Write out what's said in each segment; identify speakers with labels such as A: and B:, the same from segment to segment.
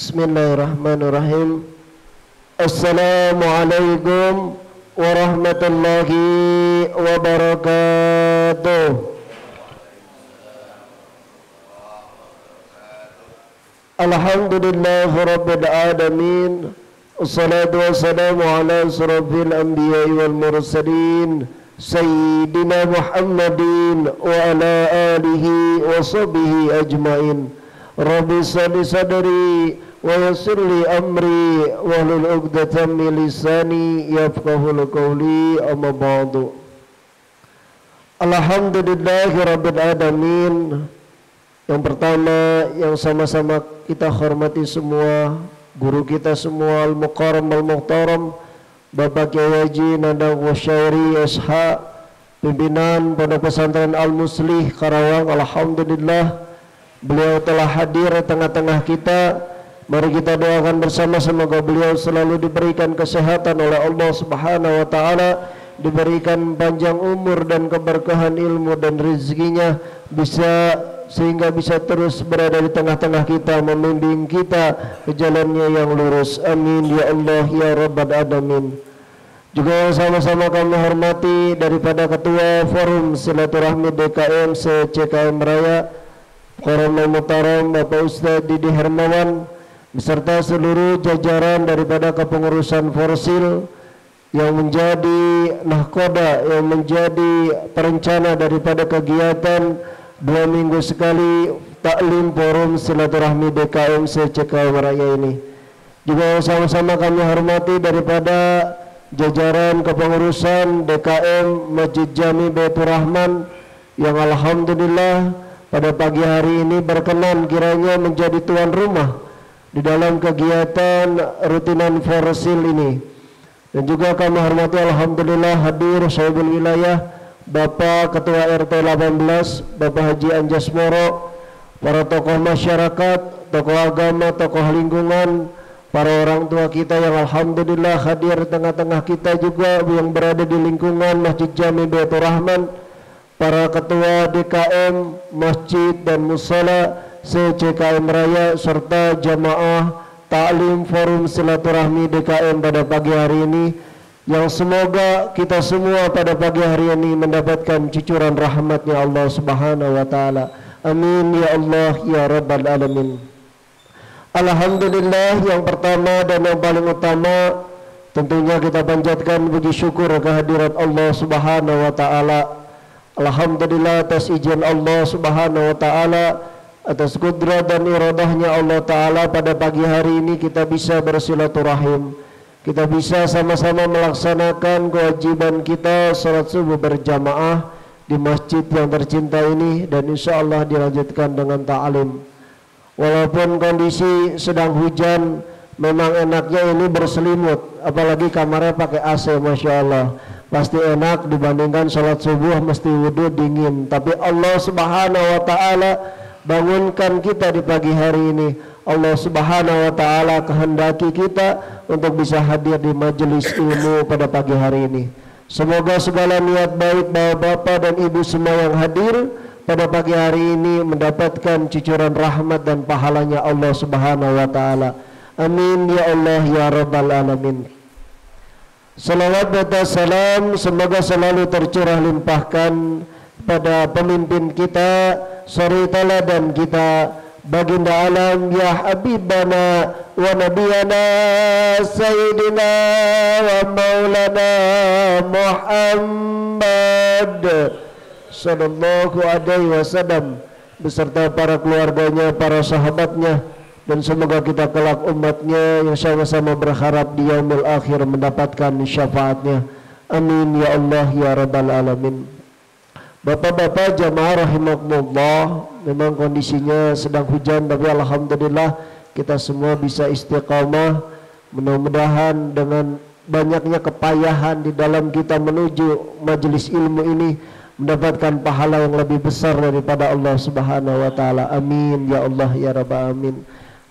A: Bismillahirrahmanirrahim. Assalamualaikum warahmatullahi wabarakatuh. Alhamdulillahi rabbil alamin. Assalatu wassalamu ala asrafil anbiya'i wal mursalin Sayyidina Muhammadin wa ala alihi wa sahbihi ajmain. Rabbi shalli sadri wa yassir li amri wahlul 'uqdatam min lisani yafqahul qawli, amma ba'du. Alhamdulillahi rabbil alamin. Yang pertama yang sama-sama kita hormati semua, guru kita semua Al-Mukarram Al-Muhtaram Bapak Kyai Haji Nandang Wasyairi SH, pimpinan Pondok Pesantren Al-Muslih Karawang. Alhamdulillah beliau telah hadir di tengah-tengah kita. Mari kita doakan bersama, semoga beliau selalu diberikan kesehatan oleh Allah Subhanahu wa taala, diberikan panjang umur dan keberkahan ilmu dan rezekinya, sehingga bisa terus berada di tengah-tengah kita, membimbing kita ke jalannya yang lurus. Amin ya Allah ya Rabbal alamin. Juga yang sama-sama kami hormati daripada Ketua Forum Silaturahmi DKM se-CKM Raya Mukarram Muhtaram Bapak Ustadz Didi Hermawan beserta seluruh jajaran daripada kepengurusan Forsil yang menjadi nahkoda, yang menjadi perencana daripada kegiatan 2 minggu sekali taklim Forum Silaturahmi DKM se-CKM Raya ini. Juga sama-sama kami hormati daripada jajaran kepengurusan DKM Masjid Jami Baitur Rahman yang alhamdulillah pada pagi hari ini berkenan kiranya menjadi tuan rumah di dalam kegiatan rutinan Forsil ini. Dan juga kami hormati alhamdulillah hadir sahibul wilayah Bapak Ketua RT 18 Bapak Haji Anjas Moro, para tokoh masyarakat, tokoh agama, tokoh lingkungan, para orang tua kita yang alhamdulillah hadir di tengah-tengah kita juga yang berada di lingkungan Masjid Jami Baitur Rahman, para ketua DKM, masjid dan musala se-CKM Raya serta jamaah taklim Forum Silaturahmi DKM pada pagi hari ini, yang semoga kita semua pada pagi hari ini mendapatkan cucuran rahmatnya Allah Subhanahu wa taala. Amin ya Allah ya Rabbal alamin. Alhamdulillah, yang pertama dan yang paling utama tentunya kita panjatkan puji syukur kehadirat Allah Subhanahu wa taala. Alhamdulillah atas izin Allah Subhanahu wa taala, atas kudrat dan iradahnya Allah taala pada pagi hari ini kita bisa bersilaturahim. Kita bisa sama-sama melaksanakan kewajiban kita salat subuh berjamaah di masjid yang tercinta ini, dan insya Allah dilanjutkan dengan ta'lim. Walaupun kondisi sedang hujan, memang enaknya ini berselimut, apalagi kamarnya pakai AC, Masya Allah. Pasti enak dibandingkan sholat subuh mesti wudhu dingin. Tapi Allah Subhanahu wa ta'ala bangunkan kita di pagi hari ini. Allah Subhanahu wa ta'ala kehendaki kita untuk bisa hadir di majelis ilmu pada pagi hari ini. Semoga segala niat baik bapak-bapak dan ibu semua yang hadir pada pagi hari ini mendapatkan cucuran rahmat dan pahalanya Allah Subhanahu wa ta'ala. Amin ya Allah ya Rabbal alamin. Salawat dan salam semoga selalu tercurah limpahkan pada pemimpin kita, suri teladan kita, baginda alam ya habibana wa nabiyana sayyidina wa maulana Muhammad sallallahu alaihi wasallam beserta para keluarganya, para sahabatnya, dan semoga kita kelak umatnya yang sama-sama berharap di yaumul akhir mendapatkan syafaatnya. Amin ya Allah ya Rabbal alamin. Bapak-bapak jamaah rahimakumullah, memang kondisinya sedang hujan, tapi alhamdulillah kita semua bisa istiqamah. Mudah-mudahan dengan banyaknya kepayahan di dalam kita menuju majelis ilmu ini mendapatkan pahala yang lebih besar daripada Allah Subhanahu wa taala. Amin ya Allah ya Rabbal alamin.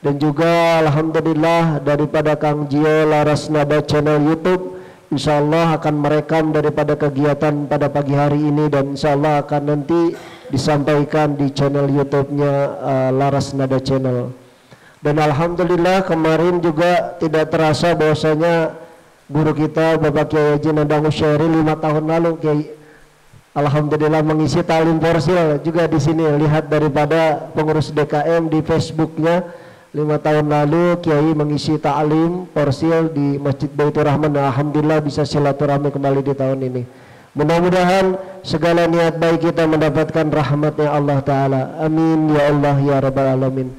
A: Dan juga alhamdulillah daripada Kang Jio Laras Nada channel YouTube, insyaallah akan merekam daripada kegiatan pada pagi hari ini, dan insyaallah akan nanti disampaikan di channel YouTube-nya Laras Nada channel. Dan alhamdulillah kemarin juga tidak terasa bahwasanya guru kita Bapak Kiai Haji Nandang Usyairi 5 tahun lalu Kiai alhamdulillah mengisi talim porsil juga di sini. Lihat daripada pengurus DKM di Facebooknya 5 tahun lalu Kiai mengisi ta'lim porsil di Masjid Baitur Rahman. Alhamdulillah bisa silaturahmi kembali di tahun ini. Mudah-mudahan segala niat baik kita mendapatkan rahmatnya Allah Ta'ala. Amin ya Allah ya Rabbal Alamin.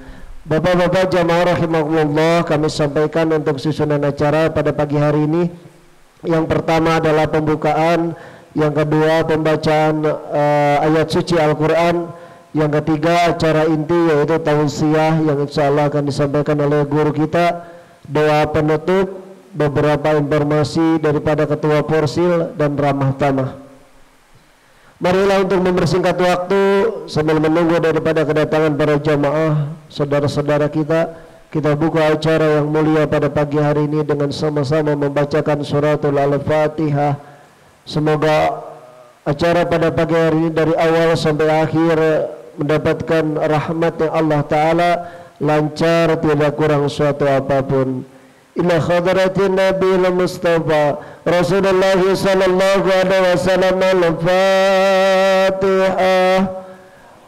A: Bapak-bapak jamaah rahimakumullah, kami sampaikan untuk susunan acara pada pagi hari ini. Yang pertama adalah pembukaan, yang kedua pembacaan ayat suci Al-Quran, yang ketiga acara inti yaitu tausiah yang insya Allah akan disampaikan oleh guru kita, doa penutup, beberapa informasi daripada ketua Porsil dan ramah tamah. Marilah untuk mempersingkat waktu sambil menunggu daripada kedatangan para jamaah saudara-saudara kita buka acara yang mulia pada pagi hari ini dengan sama-sama membacakan suratul Al-Fatihah. Semoga acara pada pagi hari ini dari awal sampai akhir mendapatkan rahmat yang Allah Ta'ala, lancar, tidak kurang suatu apapun. Ila khadratin Nabi Mustafa Rasulullah sallallahu alaihi wasallam. Al-Fatihah.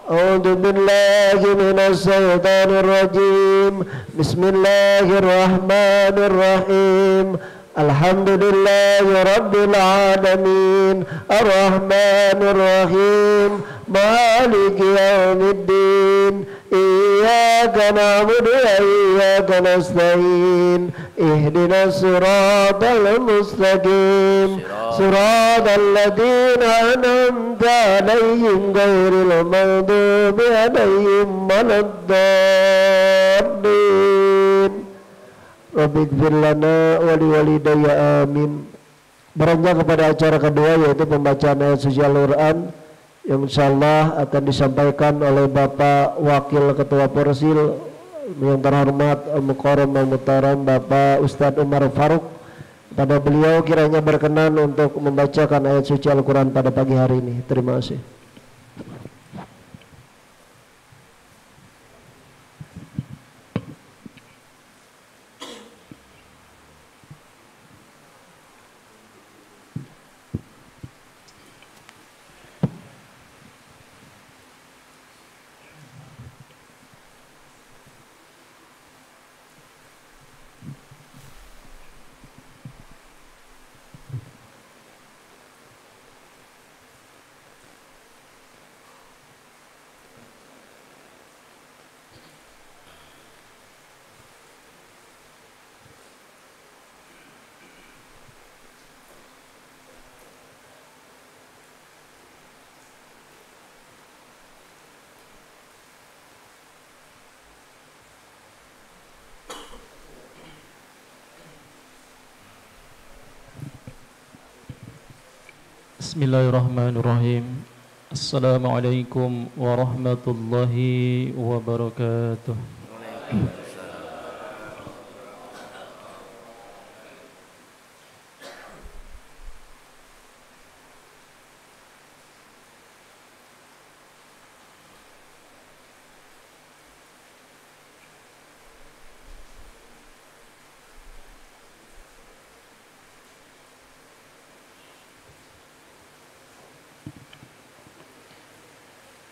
A: A'udzu billahi minasy syaithanir rajim. Bismillahirrahmanirrahim. Alhamdulillahi rabbil alamin. Ar-Rahmanir Rahim. Maliki yaumiddin. Iyyaka na'budu wa iyyaka nasta'in. Ihdinas siratal mustaqim. Siratal ladzina an'amta 'alaihim ghairil maghdubi 'alaihim waladdallin. Rabbighfir lana wa liwalidayya amin. Beranjak kepada acara kedua yaitu pembacaan ayat suci Al-Quran yang insyaallah akan disampaikan oleh Bapak Wakil Ketua Porsil yang terhormat Al-Mukarram Al-Muhtaram Bapak Ustadz Umar Faruk. Pada beliau kiranya berkenan untuk membacakan ayat suci Al-Quran pada pagi hari ini. Terima kasih.
B: Bismillahirrahmanirrahim. Assalamualaikum warahmatullahi wabarakatuh.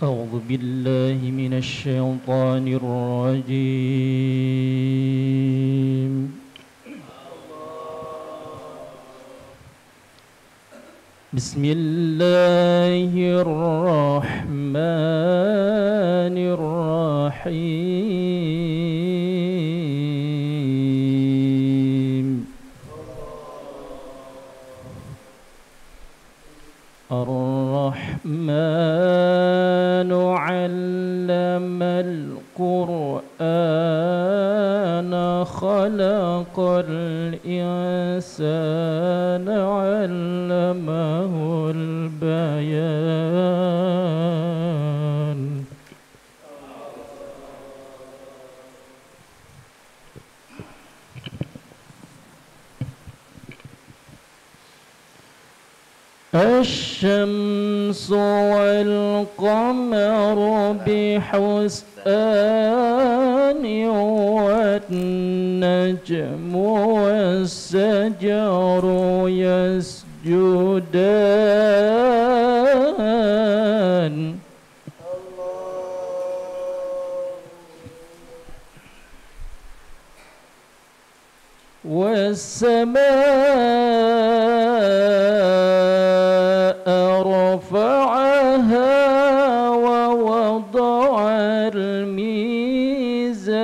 B: أعوذ بالله من الشيطان الرجيم. بسم الله الرحمن الرحيم. الرحمن علم القرآن خلق الإنسان علمه البيان. الشمس والقمر بحسبان والنجم والشجر يسجدان والسماء رفعها ووضع الميزان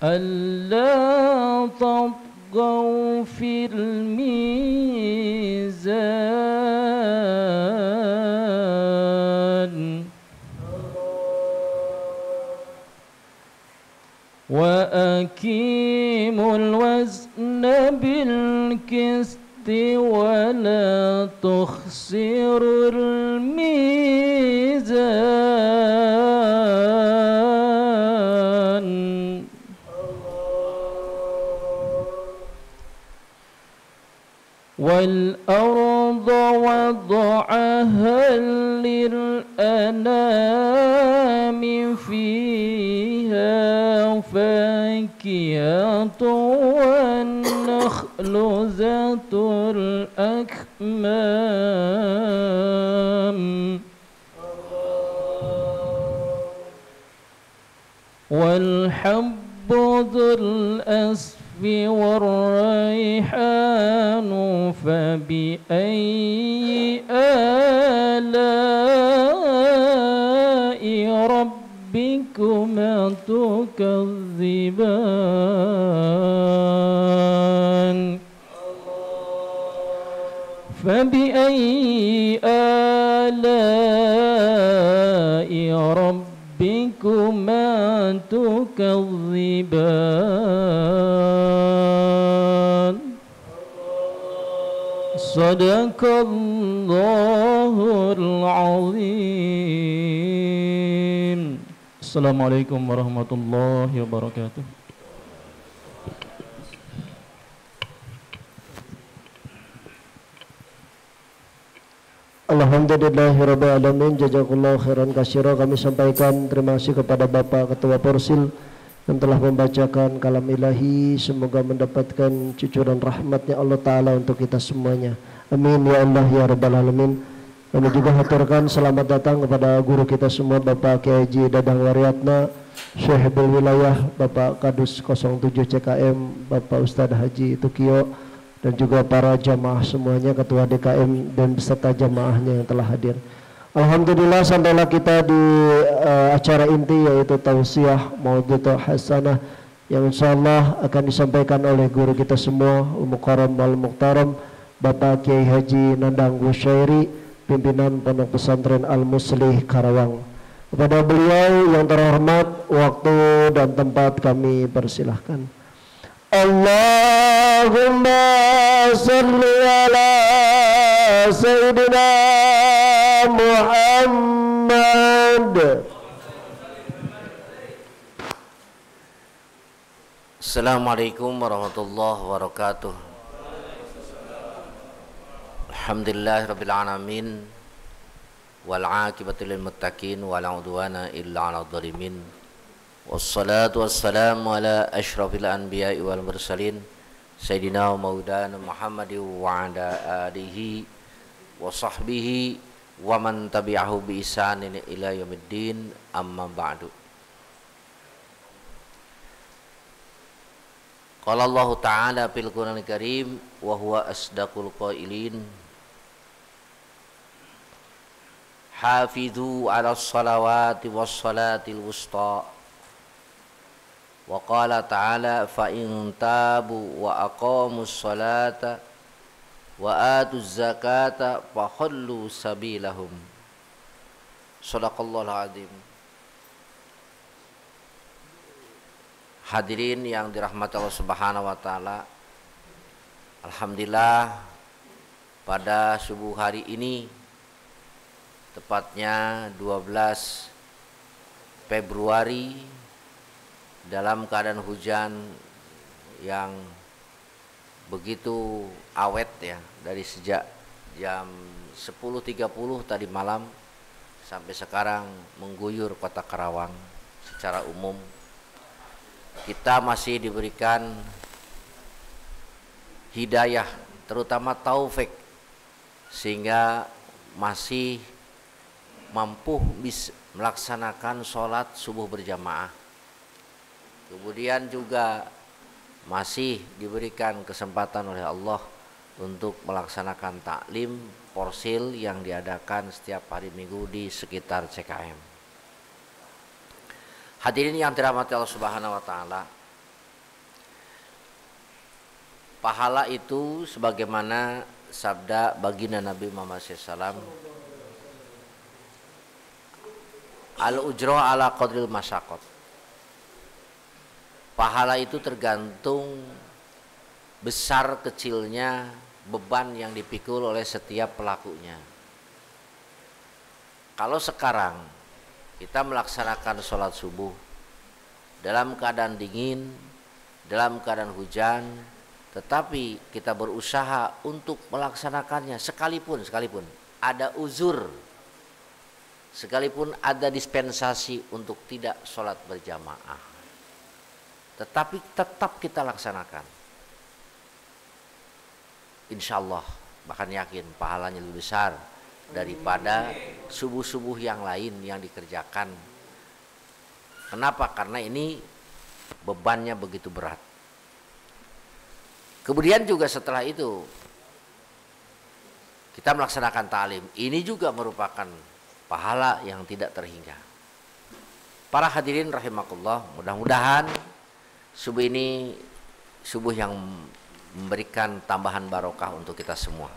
B: ألا تطغوا في الميزان وأقيموا الوزن بالقسط ولا تخسروا الميزان والأرض وضعها للأنام فيها فاكهة والنخل ذات الأكمام والحب ذو الأسف والريحان فبأي آلاء ربكما تكذبان فبأي آلاء ربكما تكذبان صدق الله العظيم. Assalamualaikum warahmatullahi wabarakatuh.
A: Alhamdulillahirabbil alamin, jazakallahu khairan katsira. Kami sampaikan terima kasih kepada Bapak Ketua Porsil yang telah membacakan kalam ilahi. Semoga mendapatkan cucuran rahmatnya Allah Ta'ala untuk kita semuanya. Amin ya Allah ya rabbal alamin. Kami juga haturkan selamat datang kepada guru kita semua, Bapak Kiai Haji Dadang Waryatna, Syekhul Wilayah, Bapak Kadus 07 CKM, Bapak Ustadz Haji Tukio, dan juga para jamaah semuanya, ketua DKM dan beserta jamaahnya yang telah hadir. Alhamdulillah sampailah kita di acara inti, yaitu tausiah maudhu'ah hasanah yang insyaallah akan disampaikan oleh guru kita semua, Al-Mukarram wal Muhtaram, Bapak Kiai Haji Nandang Gusyairi, pimpinan Pondok Pesantren Al-Muslih Karawang. Kepada beliau yang terhormat, waktu dan tempat kami persilahkan. Allahumma salli ala Sayyidina Muhammad.
C: Assalamualaikum warahmatullahi wabarakatuh. Alhamdulillahirabbil alamin wal 'aqibatu lil muttaqin wala 'udwana illa 'alal zalimin. Wassalatu wassalamu ala asyrafil anbiya'i wal mursalin Sayyidina wa maulana Muhammadin wa ala alihi wa sahbihi wa man tabi'ahu bi ihsanin ila yaumiddin, amma ba'du. Qala Allah Ta'ala fil Qur'anil Karim wa huwa asdaqul qailin, hafidhu 'alas salawati was salatil wusta. Wa qala ta'ala fa in tabu wa aqamus salata wa atuz zakata fa khallu sabilahum. Shadaqallahul azim. Hadirin yang dirahmati Allah Subhanahu wa taala, alhamdulillah pada subuh hari ini, tepatnya 12 Februari, dalam keadaan hujan yang begitu awet ya, dari sejak jam 10.30 tadi malam sampai sekarang mengguyur kota Karawang secara umum, kita masih diberikan hidayah, terutama taufik, sehingga masih mampu melaksanakan sholat subuh berjamaah. Kemudian juga masih diberikan kesempatan oleh Allah untuk melaksanakan taklim porsil yang diadakan setiap hari Minggu di sekitar CKM. Hadirin yang dirahmati Allah Subhanahu wa taala, pahala itu sebagaimana sabda baginda Nabi Muhammad SAW, al-ujra ala qadril masyaqat. Pahala itu tergantung besar kecilnya beban yang dipikul oleh setiap pelakunya. Kalau sekarang kita melaksanakan sholat subuh dalam keadaan dingin, dalam keadaan hujan, tetapi kita berusaha untuk melaksanakannya sekalipun ada uzur, sekalipun ada dispensasi untuk tidak sholat berjamaah, tetapi tetap kita laksanakan. Insya Allah, bahkan yakin pahalanya lebih besar daripada subuh-subuh yang lain yang dikerjakan. Kenapa? Karena ini bebannya begitu berat. Kemudian juga setelah itu kita melaksanakan ta'lim. Ini juga merupakan pahala yang tidak terhingga. Para hadirin rahimakumullah, mudah-mudahan subuh ini subuh yang memberikan tambahan barokah untuk kita semua.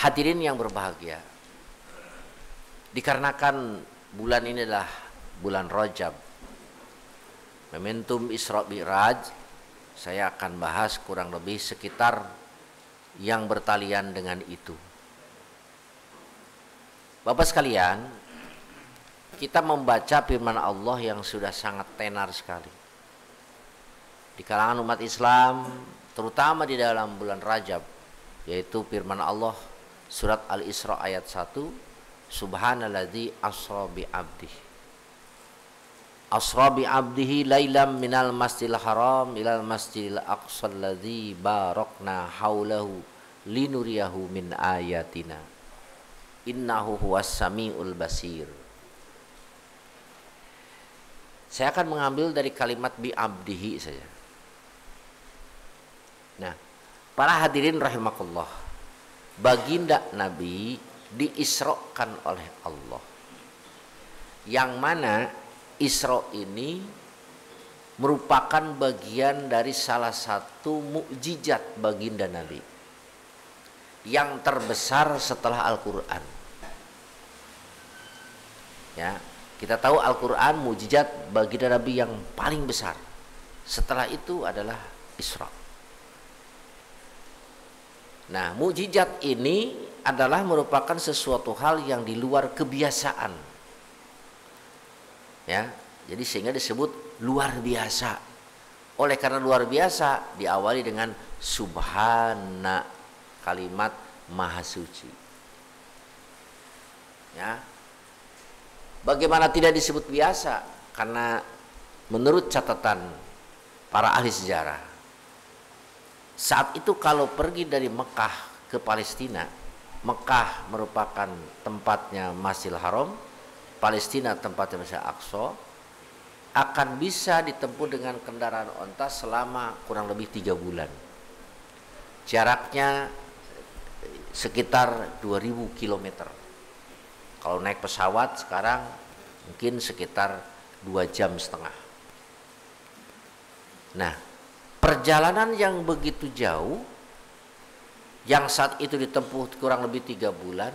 C: Hadirin yang berbahagia, dikarenakan bulan ini adalah bulan Rajab, momentum Isra Mi'raj, saya akan bahas kurang lebih sekitar yang bertalian dengan itu. Bapak sekalian, kita membaca firman Allah yang sudah sangat tenar sekali di kalangan umat Islam, terutama di dalam bulan Rajab, yaitu firman Allah surat Al-Isra ayat 1, Subhanalladzi asra bi abdihi. Asra bi abdihi lailam minal masjidil haram ilal masjidil aqsa alladzi barakna haulahu linuriyahu min ayatina. Innahu huwas samiul basir. Saya akan mengambil dari kalimat bi abdihi saja. Nah, para hadirin rahimakumullah, baginda Nabi diisrokan oleh Allah, yang mana Isra ini merupakan bagian dari salah satu mukjizat baginda Nabi yang terbesar setelah Al-Quran. Ya, kita tahu Al-Quran mukjizat baginda Nabi yang paling besar. Setelah itu adalah Isra. Nah, mukjizat ini adalah merupakan sesuatu hal yang di luar kebiasaan. Ya, jadi sehingga disebut luar biasa. Oleh karena luar biasa, diawali dengan subhana, kalimat maha suci. Ya. Bagaimana tidak disebut biasa? Karena menurut catatan para ahli sejarah, saat itu kalau pergi dari Mekah ke Palestina, Mekah merupakan tempatnya Masjidil Haram, Palestina tempatnya Masjid Aqsa, akan bisa ditempuh dengan kendaraan onta selama kurang lebih 3 bulan. Jaraknya sekitar 2000 km. Kalau naik pesawat sekarang mungkin sekitar 2,5 jam. Nah, perjalanan yang begitu jauh, yang saat itu ditempuh kurang lebih 3 bulan,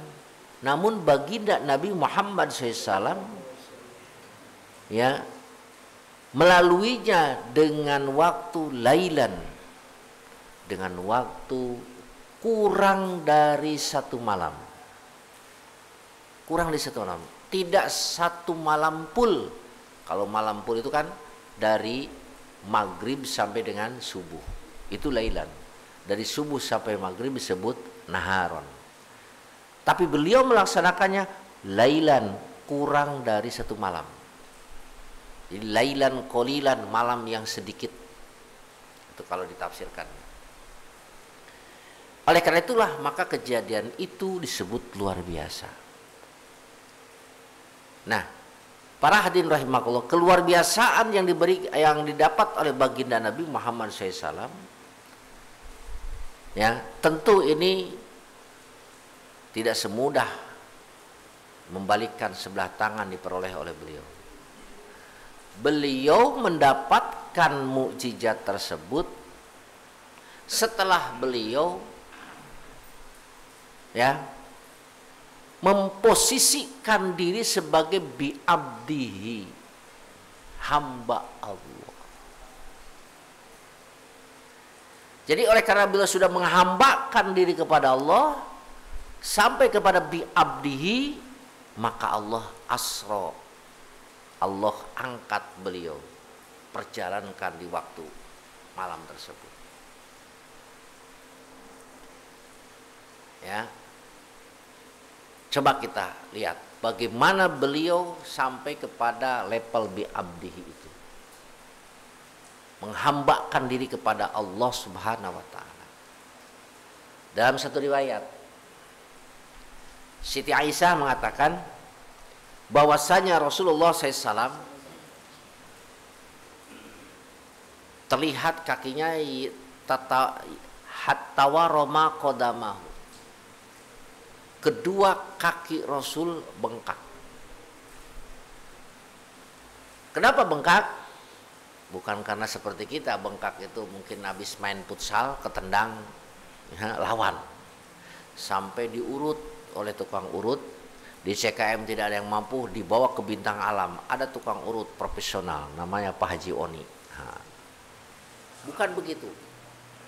C: namun baginda Nabi Muhammad SAW ya melaluinya dengan waktu lailan, dengan waktu kurang dari 1 malam. Kurang dari 1 malam, tidak 1 malam full. Kalau malam full itu kan dari maghrib sampai dengan subuh, itu lailan. Dari subuh sampai maghrib disebut naharon. Tapi beliau melaksanakannya lailan, kurang dari 1 malam. Jadi lailan qalilan, malam yang sedikit. Itu kalau ditafsirkan. Oleh karena itulah maka kejadian itu disebut luar biasa. Nah, para hadirin rahimakumullah, keluar biasaan yang didapat oleh baginda Nabi Muhammad SAW, ya tentu ini tidak semudah membalikkan sebelah tangan diperoleh oleh beliau. Beliau mendapatkan mukjizat tersebut setelah beliau ya memposisikan diri sebagai bi'abdihi, hamba Allah. Jadi oleh karena beliau sudah menghambakan diri kepada Allah sampai kepada bi'abdihi, maka Allah asra, Allah angkat beliau, perjalankan di waktu malam tersebut. Ya, coba kita lihat bagaimana beliau sampai kepada level bi'abdihi itu, menghambakan diri kepada Allah Subhanahu wa ta'ala. Dalam satu riwayat, Siti Aisyah mengatakan bahwasanya Rasulullah SAW terlihat kakinya hatta waroma qadamahu, kedua kaki Rasul bengkak. Kenapa bengkak? Bukan karena seperti kita bengkak itu mungkin habis main futsal ketendang ya, lawan, sampai diurut oleh tukang urut. Di CKM tidak ada yang mampu, dibawa ke Bintang Alam, ada tukang urut profesional namanya Pak Haji Oni. Nah, bukan begitu,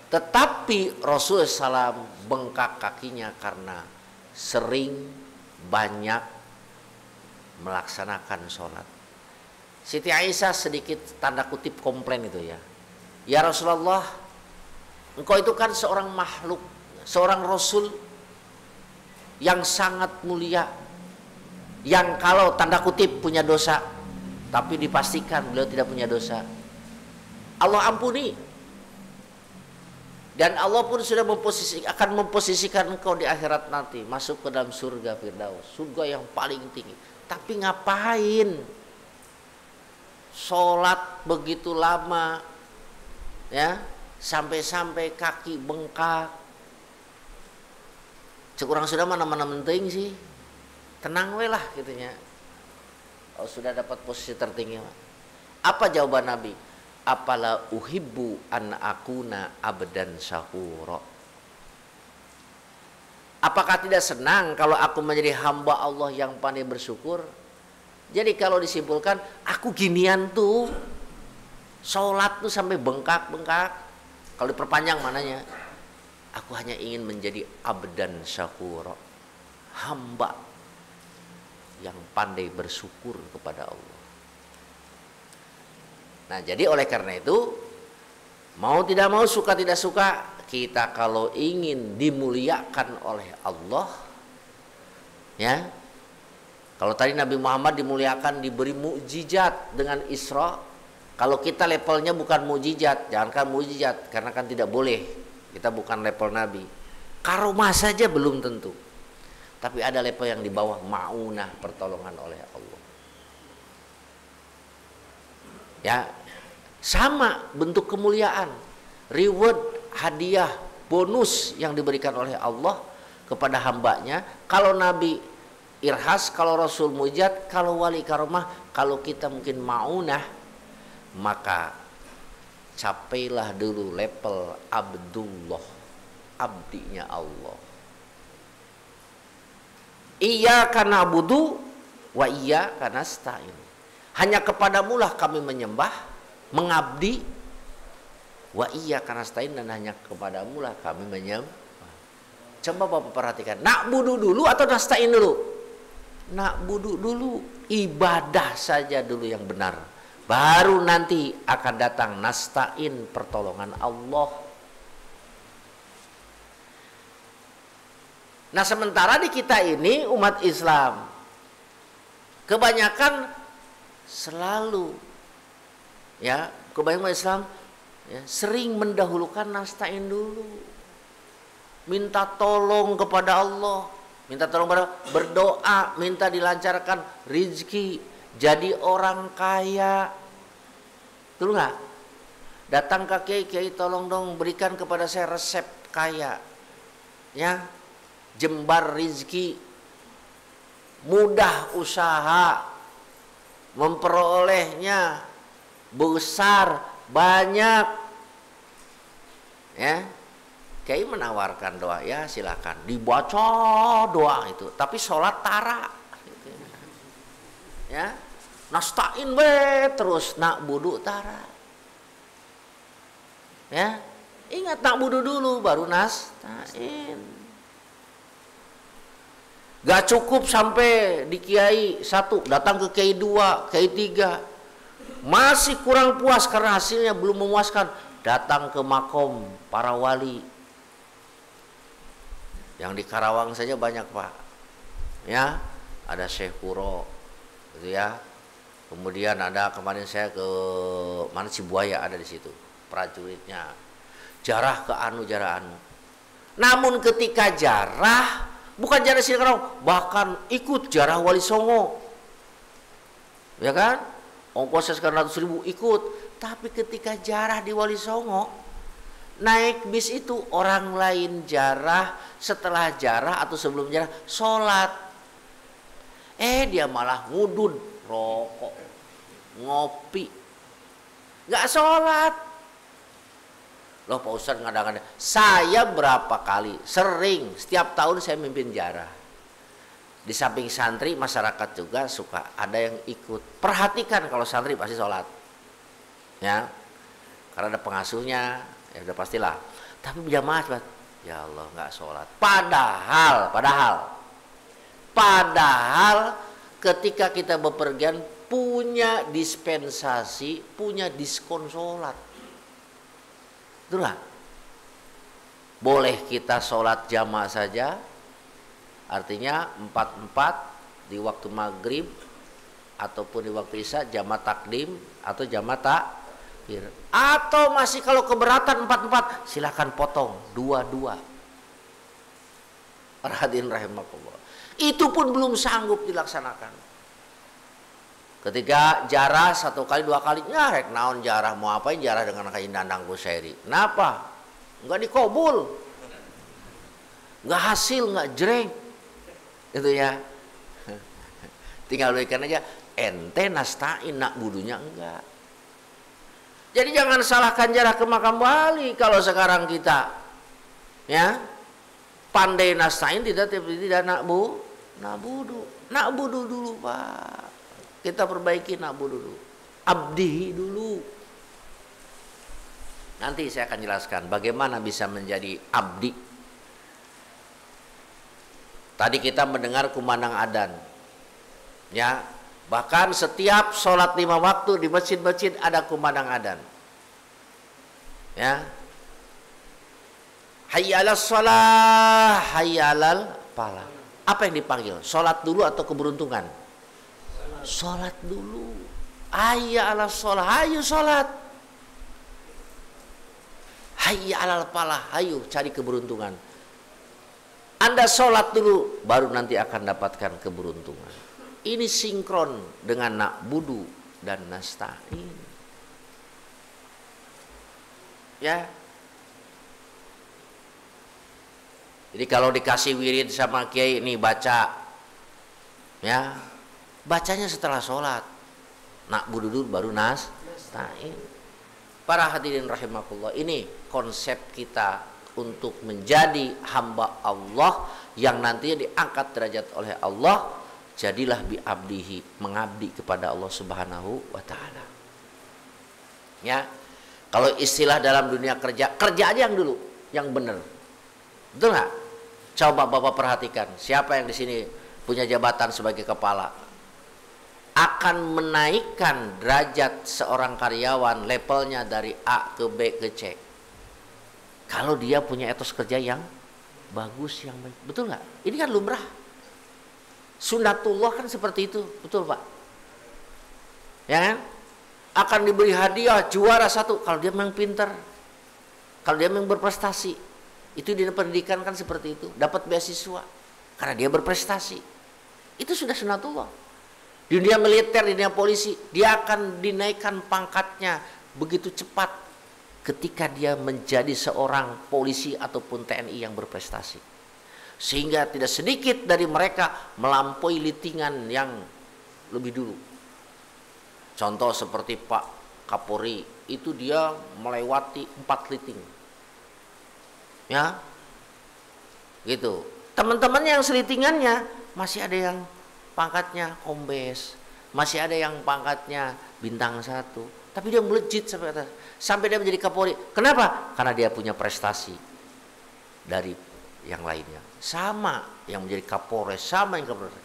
C: tetapi Rasulullah SAW bengkak kakinya karena sering banyak melaksanakan sholat. Siti Aisyah sedikit tanda kutip komplain itu ya, ya Rasulullah, engkau itu kan seorang makhluk, seorang Rasul yang sangat mulia, yang kalau tanda kutip punya dosa, tapi dipastikan beliau tidak punya dosa. Allah ampuni, dan Allah pun sudah akan memposisikan engkau di akhirat nanti masuk ke dalam surga Firdaus, surga yang paling tinggi. Tapi ngapain sholat begitu lama ya, sampai-sampai kaki bengkak? Sekurang sudah mana-mana penting sih, tenang we lah gitunya. Oh, sudah dapat posisi tertinggi. Apa jawaban Nabi? Apala uhibbu an akuna abdan syakura. Apakah tidak senang kalau aku menjadi hamba Allah yang pandai bersyukur? Jadi kalau disimpulkan, aku ginian tuh, sholat tuh sampai bengkak-bengkak. Kalau diperpanjang mananya? Aku hanya ingin menjadi abdan syakura, hamba yang pandai bersyukur kepada Allah. Nah, jadi oleh karena itu, mau tidak mau, suka tidak suka, kita kalau ingin dimuliakan oleh Allah, ya, kalau tadi Nabi Muhammad dimuliakan, diberi mukjizat dengan Isra, kalau kita levelnya bukan mukjizat, jangankan mukjizat, karena kan tidak boleh, kita bukan level Nabi. Karomah saja belum tentu, tapi ada level yang di bawah, maunah, pertolongan oleh Allah. Ya, sama bentuk kemuliaan, reward, hadiah, bonus yang diberikan oleh Allah kepada hambanya. Kalau Nabi irhas, kalau Rasul mujad, kalau wali karomah, kalau kita mungkin maunah, maka capailah dulu level Abdullah, abdinya Allah. Iyyaka na'budu wa iyyaka nasta'in. Hanya kepadamulah kami menyembah, mengabdi, wa iyyaka nasta'in, dan hanya kepadamulah kami menyembah. Coba Bapak perhatikan, na'budu dulu atau nasta'in dulu? Na'budu dulu, ibadah saja dulu yang benar. Baru nanti akan datang nasta'in, pertolongan Allah. Nah, sementara di kita ini umat Islam, Kebanyakan selalu ya, kebanyakan Islam ya, sering mendahulukan nasta'in dulu. Minta tolong kepada Allah, minta tolong kepada, berdoa, minta dilancarkan rizki, jadi orang kaya. Betul nggak? Datang ke kiai, kiai tolong dong berikan kepada saya resep kaya, ya, jembar rizki, mudah usaha, memperolehnya besar, banyak, ya. Kiai menawarkan doa, ya silakan dibaca doa itu, tapi sholat tara, ya, nasta'in we terus nak budu tara, ya, ingat nak budu dulu baru nasta'in. Gak cukup sampai di kiai satu, datang ke kiai dua, kiai tiga, masih kurang puas karena hasilnya belum memuaskan, datang ke makom para wali. Yang di Karawang saja banyak Pak, ya, ada Syekh Kuro, gitu ya. Kemudian ada kemarin saya ke mana Cibuaya, ada di situ prajuritnya, jarah ke anu, jarah anu. Namun ketika jarah, bukan jarah sini Karawang, bahkan ikut jarah Wali Songo, ya kan? Ongkosnya sekian 100.000 ikut. Tapi ketika jarah di Wali Songo, naik bis itu orang lain jarah, setelah jarah atau sebelum jarah sholat, dia malah ngudud, rokok, ngopi, nggak sholat. Loh Pak Ustadz ngadang-ngadang, saya berapa kali, sering, setiap tahun saya mimpin jarah. Di samping santri, masyarakat juga suka ada yang ikut. Perhatikan kalau santri pasti sholat, ya, karena ada pengasuhnya, ya udah pastilah. Tapi jamaah, ya Allah nggak sholat. Padahal ketika kita bepergian punya dispensasi, punya diskon sholat. Betul nggak? Boleh kita sholat jamaah saja, artinya 4-4 di waktu maghrib ataupun di waktu isya, jamaah takdim atau jamaah takhir. Atau masih kalau keberatan 4-4, silakan potong 2-2. Hadirin rahimakumullah. Itu pun belum sanggup dilaksanakan. Ketika jarah 1 kali 2 kali, ya rek naon jarah, mau apain jarah dengan kain dandang kusairi. Kenapa? Enggak dikobul, enggak hasil, enggak jreng, itu ya. Tinggal berikan aja, ente nasta'in, nak budunya enggak. Jadi jangan salahkan jarah ke makam wali. Kalau sekarang kita, ya, pandai nasta'in, tidak nak budu dulu Pak. Kita perbaiki nak budu dulu, abdihi dulu. Nanti saya akan jelaskan bagaimana bisa menjadi abdi. Tadi kita mendengar kumandang adzan, ya, bahkan setiap sholat 5 waktu di masjid-masjid ada kumandang adzan, ya. Hayya 'alas shalah, hayya 'alal falah. Apa yang dipanggil? Sholat dulu atau keberuntungan? Sholat dulu. Hayya 'alas shalah, ayo sholat. Hayya 'alal falah, ayo cari keberuntungan. Anda sholat dulu, baru nanti akan dapatkan keberuntungan. Ini sinkron dengan na'budu dan nasta'in, ya. Jadi kalau dikasih wirid sama kiai, ini baca, ya, bacanya setelah sholat. Na'budu dulu baru nasta'in. Para hadirin rahimakumullah, ini konsep kita untuk menjadi hamba Allah yang nantinya diangkat derajat oleh Allah. Jadilah bi'abdihi, mengabdi kepada Allah Subhanahu wa ta'ala, ya. Kalau istilah dalam dunia kerja, kerja aja yang dulu, yang benar. Betul nggak? Coba Bapak perhatikan, siapa yang di sini punya jabatan sebagai kepala, akan menaikkan derajat seorang karyawan levelnya dari A ke B ke C kalau dia punya etos kerja yang bagus, yang baik. Betul nggak? Ini kan lumrah, Sunnatullah kan seperti itu, betul Pak? Ya kan? Akan diberi hadiah juara 1 kalau dia memang pintar, kalau dia memang berprestasi. Itu di pendidikan kan seperti itu, dapat beasiswa karena dia berprestasi. Itu sudah sunnatullah. Di dunia militer, di dunia polisi, dia akan dinaikkan pangkatnya begitu cepat ketika dia menjadi seorang polisi ataupun TNI yang berprestasi. Sehingga tidak sedikit dari mereka melampaui litingan yang lebih dulu. Contoh seperti Pak Kapolri, itu dia melewati 4 liting. Ya, gitu. Teman-temannya yang selitingannya masih ada yang pangkatnya kombes, masih ada yang pangkatnya bintang 1, tapi dia melejit sampai atas, sampai dia menjadi Kapolri. Kenapa? Karena dia punya prestasi dari yang lainnya. Sama yang menjadi Kapolres, sama yang Kapolres.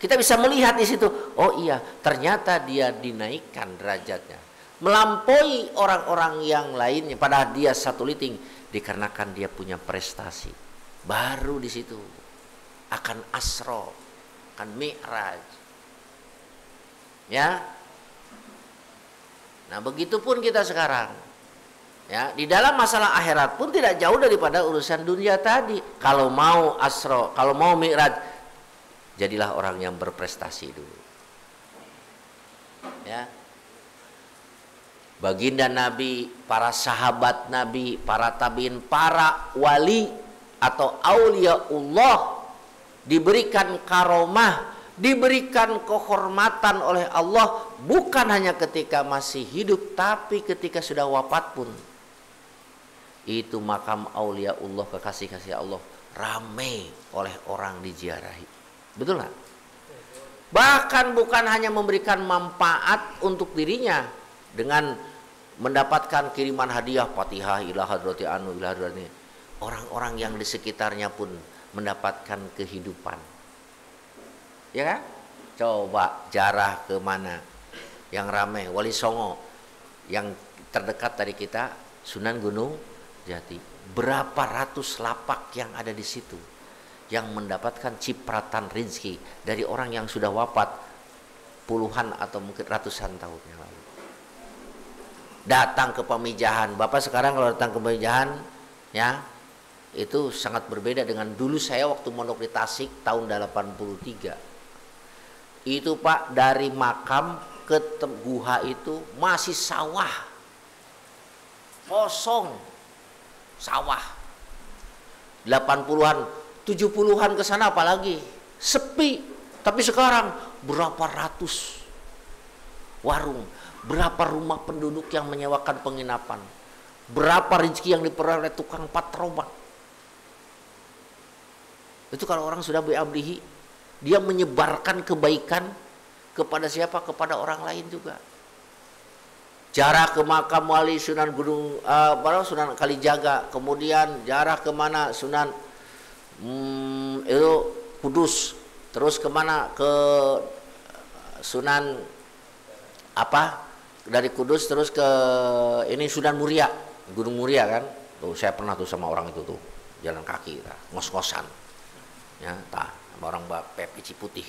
C: Kita bisa melihat di situ, oh iya, ternyata dia dinaikkan derajatnya, melampaui orang-orang yang lainnya. Padahal dia 1 liting. Dikarenakan dia punya prestasi, baru di situ akan asro, akan mi'raj, ya. Nah begitupun kita sekarang, ya, di dalam masalah akhirat pun tidak jauh daripada urusan dunia tadi. Kalau mau asro, kalau mau mi'raj, jadilah orang yang berprestasi dulu, ya. Baginda Nabi, para sahabat Nabi, para tabiin, para wali atau auliaullah diberikan karomah, diberikan kehormatan oleh Allah bukan hanya ketika masih hidup, tapi ketika sudah wafat pun. Itu makam auliaullah, kekasih-kasih Allah, ramai oleh orang diziarahi. Betul nggak? Bahkan bukan hanya memberikan manfaat untuk dirinya dengan mendapatkan kiriman hadiah Fatihah ila hadrati anu ila hadrati, orang-orang yang di sekitarnya pun mendapatkan kehidupan. Ya kan? Coba jarah ke mana yang ramai, Wali Songo yang terdekat dari kita, Sunan Gunung Jati. Berapa ratus lapak yang ada di situ yang mendapatkan cipratan rezeki dari orang yang sudah wafat puluhan atau mungkin ratusan tahun yang lalu. Datang ke pemijahan, Bapak sekarang kalau datang ke pemijahan, ya, itu sangat berbeda dengan dulu saya waktu mondok di Tasik tahun 83. Itu Pak, dari makam ke guha itu masih sawah, kosong, sawah. 80-an, 70-an ke sana apalagi sepi. Tapi sekarang berapa ratus warung, berapa rumah penduduk yang menyewakan penginapan, berapa rezeki yang diperoleh tukang patromak. Itu kalau orang sudah bi'abdihi, dia menyebarkan kebaikan kepada siapa? Kepada orang lain juga. Jarah ke makam wali Sunan Gunung, Sunan Kalijaga, kemudian jarah kemana Sunan itu Kudus, terus kemana ke Sunan apa? Dari Kudus terus ke ini Sunan Muria, Gunung Muria kan. Tuh saya pernah tuh sama orang itu tuh jalan kaki, ngos-ngosan, ya, sama orang Peci Putih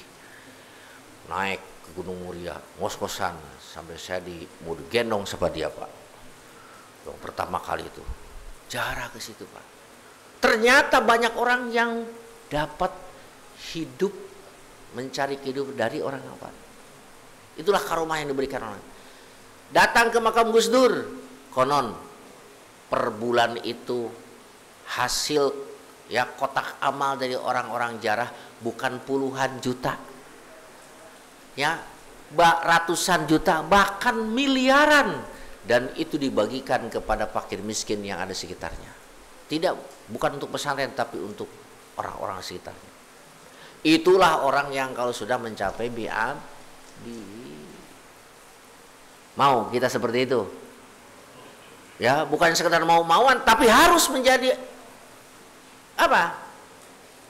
C: naik ke Gunung Muria, ngos-ngosan sampai saya mau digendong sama dia Pak. Yang pertama kali itu jarah ke situ Pak. Ternyata banyak orang yang dapat hidup, mencari kehidupan dari orang apa. Itulah karomah yang diberikan orang. Datang ke makam Gus Dur, konon per bulan itu hasil ya kotak amal dari orang-orang jarah bukan puluhan juta, ya, ratusan juta, bahkan miliaran, dan itu dibagikan kepada fakir miskin yang ada sekitarnya. Tidak, bukan untuk pesantren tapi untuk orang-orang sekitarnya. Itulah orang yang kalau sudah mencapai mau kita seperti itu, ya, bukan sekedar mau-mauan, tapi harus menjadi apa?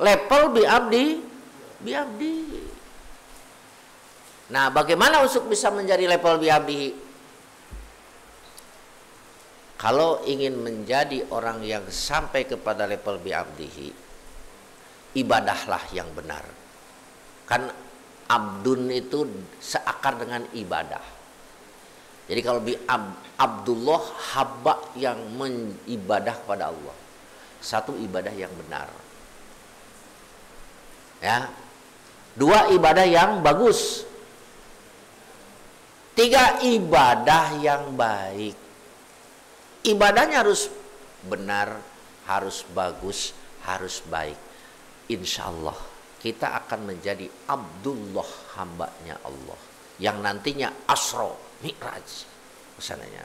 C: Level bi'abdi. Nah, bagaimana untuk bisa menjadi level bi'abdi? Kalau ingin menjadi orang yang sampai kepada level bi'abdihi, ibadahlah yang benar. Kan abdun itu seakar dengan ibadah. Jadi kalau Abdullah, hamba yang mengibadah kepada Allah. Satu, ibadah yang benar. Ya. Dua, ibadah yang bagus. Tiga, ibadah yang baik. Ibadahnya harus benar, harus bagus, harus baik. Insya Allah kita akan menjadi Abdullah, hambanya Allah, yang nantinya Asra Mi'raj kesananya.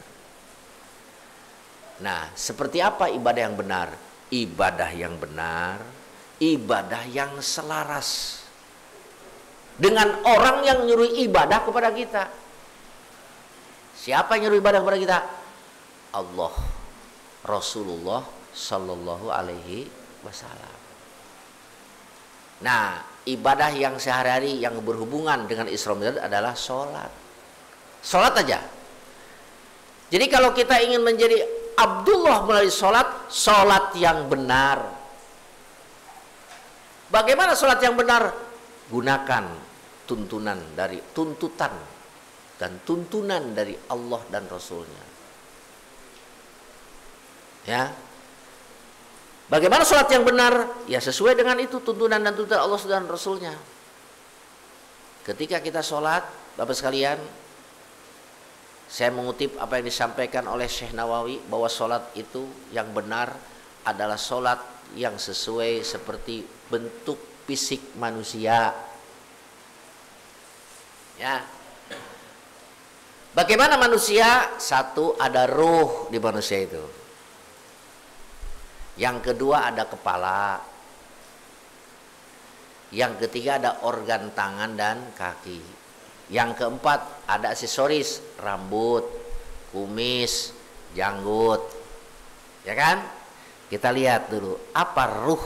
C: Nah, seperti apa ibadah yang benar? Ibadah yang benar, ibadah yang selaras dengan orang yang nyuruh ibadah kepada kita. Siapa yang nyuruh ibadah kepada kita? Allah, Rasulullah Sallallahu Alaihi Wasallam. Nah, ibadah yang sehari-hari yang berhubungan dengan Isra Mi'raj adalah sholat. Sholat aja. Jadi kalau kita ingin menjadi Abdullah melalui sholat, sholat yang benar. Bagaimana sholat yang benar? Gunakan tuntunan dari tuntutan dan tuntunan dari Allah dan Rasulnya. Ya. Bagaimana sholat yang benar? Ya sesuai dengan itu tuntunan dan tuntunan Allah dan Rasulnya. Ketika kita sholat, Bapak sekalian, saya mengutip apa yang disampaikan oleh Syekh Nawawi, bahwa sholat itu yang benar adalah sholat yang sesuai seperti bentuk fisik manusia. Ya. Bagaimana manusia? Satu, ada ruh di manusia itu. Yang kedua, ada kepala. Yang ketiga, ada organ tangan dan kaki. Yang keempat, ada aksesoris, rambut, kumis, janggut. Ya kan? Kita lihat dulu, apa ruh?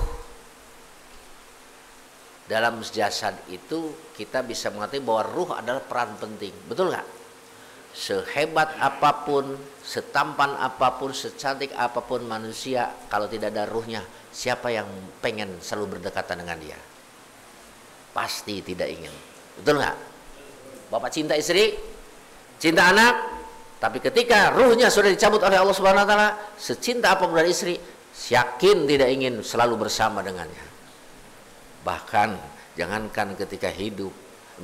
C: Dalam jasad itu kita bisa mengatakan bahwa ruh adalah peran penting. Betul nggak? Sehebat apapun, setampan apapun, secantik apapun manusia, kalau tidak ada ruhnya, siapa yang pengen selalu berdekatan dengan dia? Pasti tidak ingin. Betul nggak? Bapak cinta istri, cinta anak, tapi ketika ruhnya sudah dicabut oleh Allah Subhanahu Wa Taala, secinta apapun dari istri, yakin tidak ingin selalu bersama dengannya. Bahkan jangankan ketika hidup,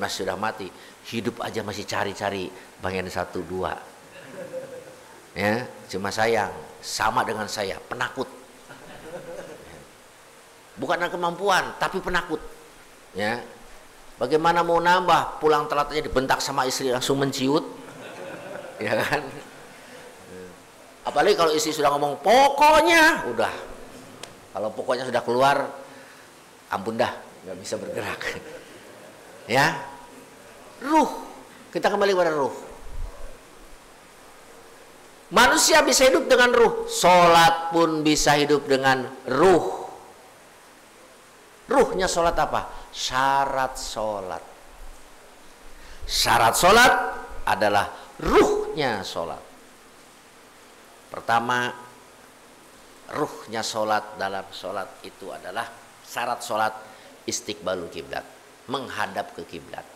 C: masih sudah mati, hidup aja masih cari-cari bagian 1, 2. Ya, cuma sayang, sama dengan saya, penakut. Bukan kemampuan, tapi penakut. Ya. Bagaimana mau nambah, pulang telat aja dibentak sama istri langsung menciut. Ya kan? Apalagi kalau istri sudah ngomong pokoknya, udah. Kalau pokoknya sudah keluar, ampun dah, nggak bisa bergerak. Ya. Ruh, kita kembali pada ruh. Manusia bisa hidup dengan ruh, sholat pun bisa hidup dengan ruh. Ruhnya sholat apa? Syarat sholat. Syarat sholat adalah ruhnya sholat. Pertama, ruhnya sholat dalam sholat itu adalah syarat sholat istiqbalul kiblat, menghadap ke kiblat.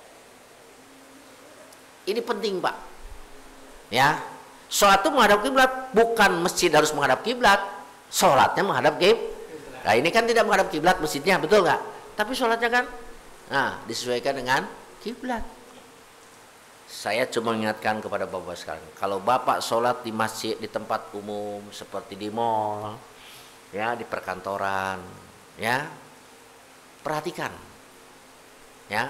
C: Ini penting, Pak. Ya, sholat itu menghadap kiblat, bukan masjid harus menghadap kiblat. Sholatnya menghadap kiblat. Nah, ini kan tidak menghadap kiblat masjidnya, betul nggak? Tapi sholatnya kan, nah disesuaikan dengan kiblat. Saya cuma mengingatkan kepada bapak sekalian, kalau bapak sholat di masjid, di tempat umum seperti di mall, ya di perkantoran, ya perhatikan, ya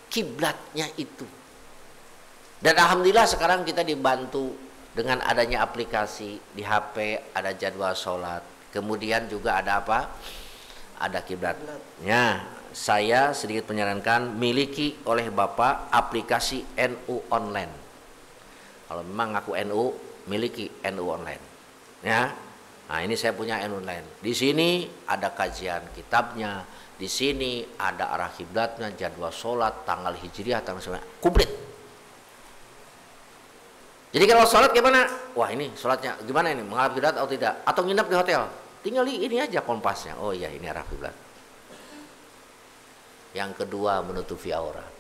C: kiblatnya itu. Dan alhamdulillah sekarang kita dibantu dengan adanya aplikasi di HP, ada jadwal sholat. Kemudian juga ada apa? Ada kiblatnya. Saya sedikit menyarankan miliki oleh Bapak aplikasi NU online. Kalau memang ngaku NU, miliki NU online. Ya. Nah, ini saya punya NU online. Di sini ada kajian kitabnya, di sini ada arah kiblatnya, jadwal sholat, tanggal hijriah, tanggal semua, komplit. Jadi kalau sholat gimana? Wah, ini sholatnya gimana ini? Menghadap kiblat atau tidak? Atau nginep di hotel? Tinggal ini aja kompasnya. Oh iya, ini arah kiblat. yang kedua menutupi aurat.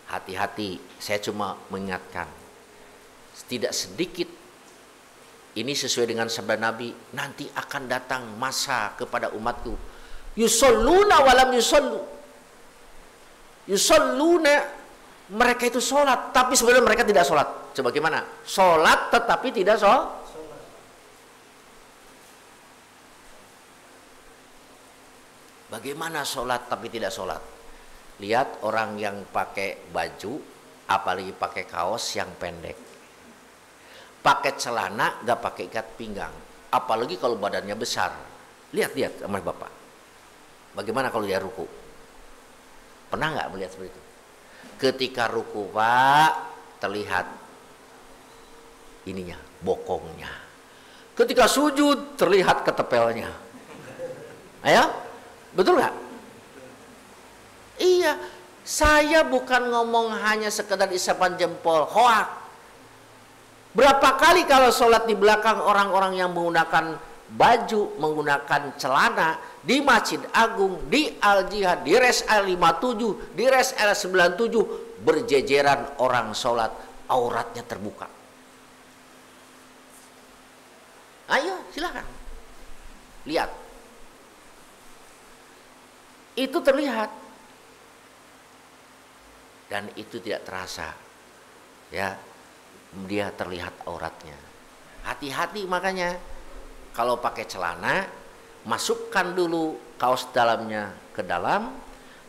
C: Hati-hati, saya cuma mengingatkan, tidak sedikit, ini sesuai dengan sabda Nabi, nanti akan datang masa kepada umatku, yusalluna walam yusallu, yusalluna, mereka itu sholat tapi sebenarnya mereka tidak sholat. Coba gimana? Sholat tetapi tidak sholat. Bagaimana sholat tapi tidak sholat? Lihat orang yang pakai baju, apalagi pakai kaos yang pendek, pakai celana gak pakai ikat pinggang, apalagi kalau badannya besar. Lihat sama Bapak, bagaimana kalau dia ruku? Pernah nggak melihat seperti itu? Ketika ruku Pak, terlihat ininya, bokongnya. Ketika sujud terlihat ketepelnya. Ayo, betul nggak? Iya, saya bukan ngomong hanya sekedar isapan jempol, hoak. Berapa kali kalau sholat di belakang orang-orang yang menggunakan baju, menggunakan celana di Masjid Agung, di Al-Jihad, di Res Al 57, di Res Al 97, berjejeran orang sholat, auratnya terbuka. Ayo silakan lihat, itu terlihat. Dan itu tidak terasa, ya, dia terlihat auratnya. Hati-hati makanya kalau pakai celana, masukkan dulu kaos dalamnya ke dalam,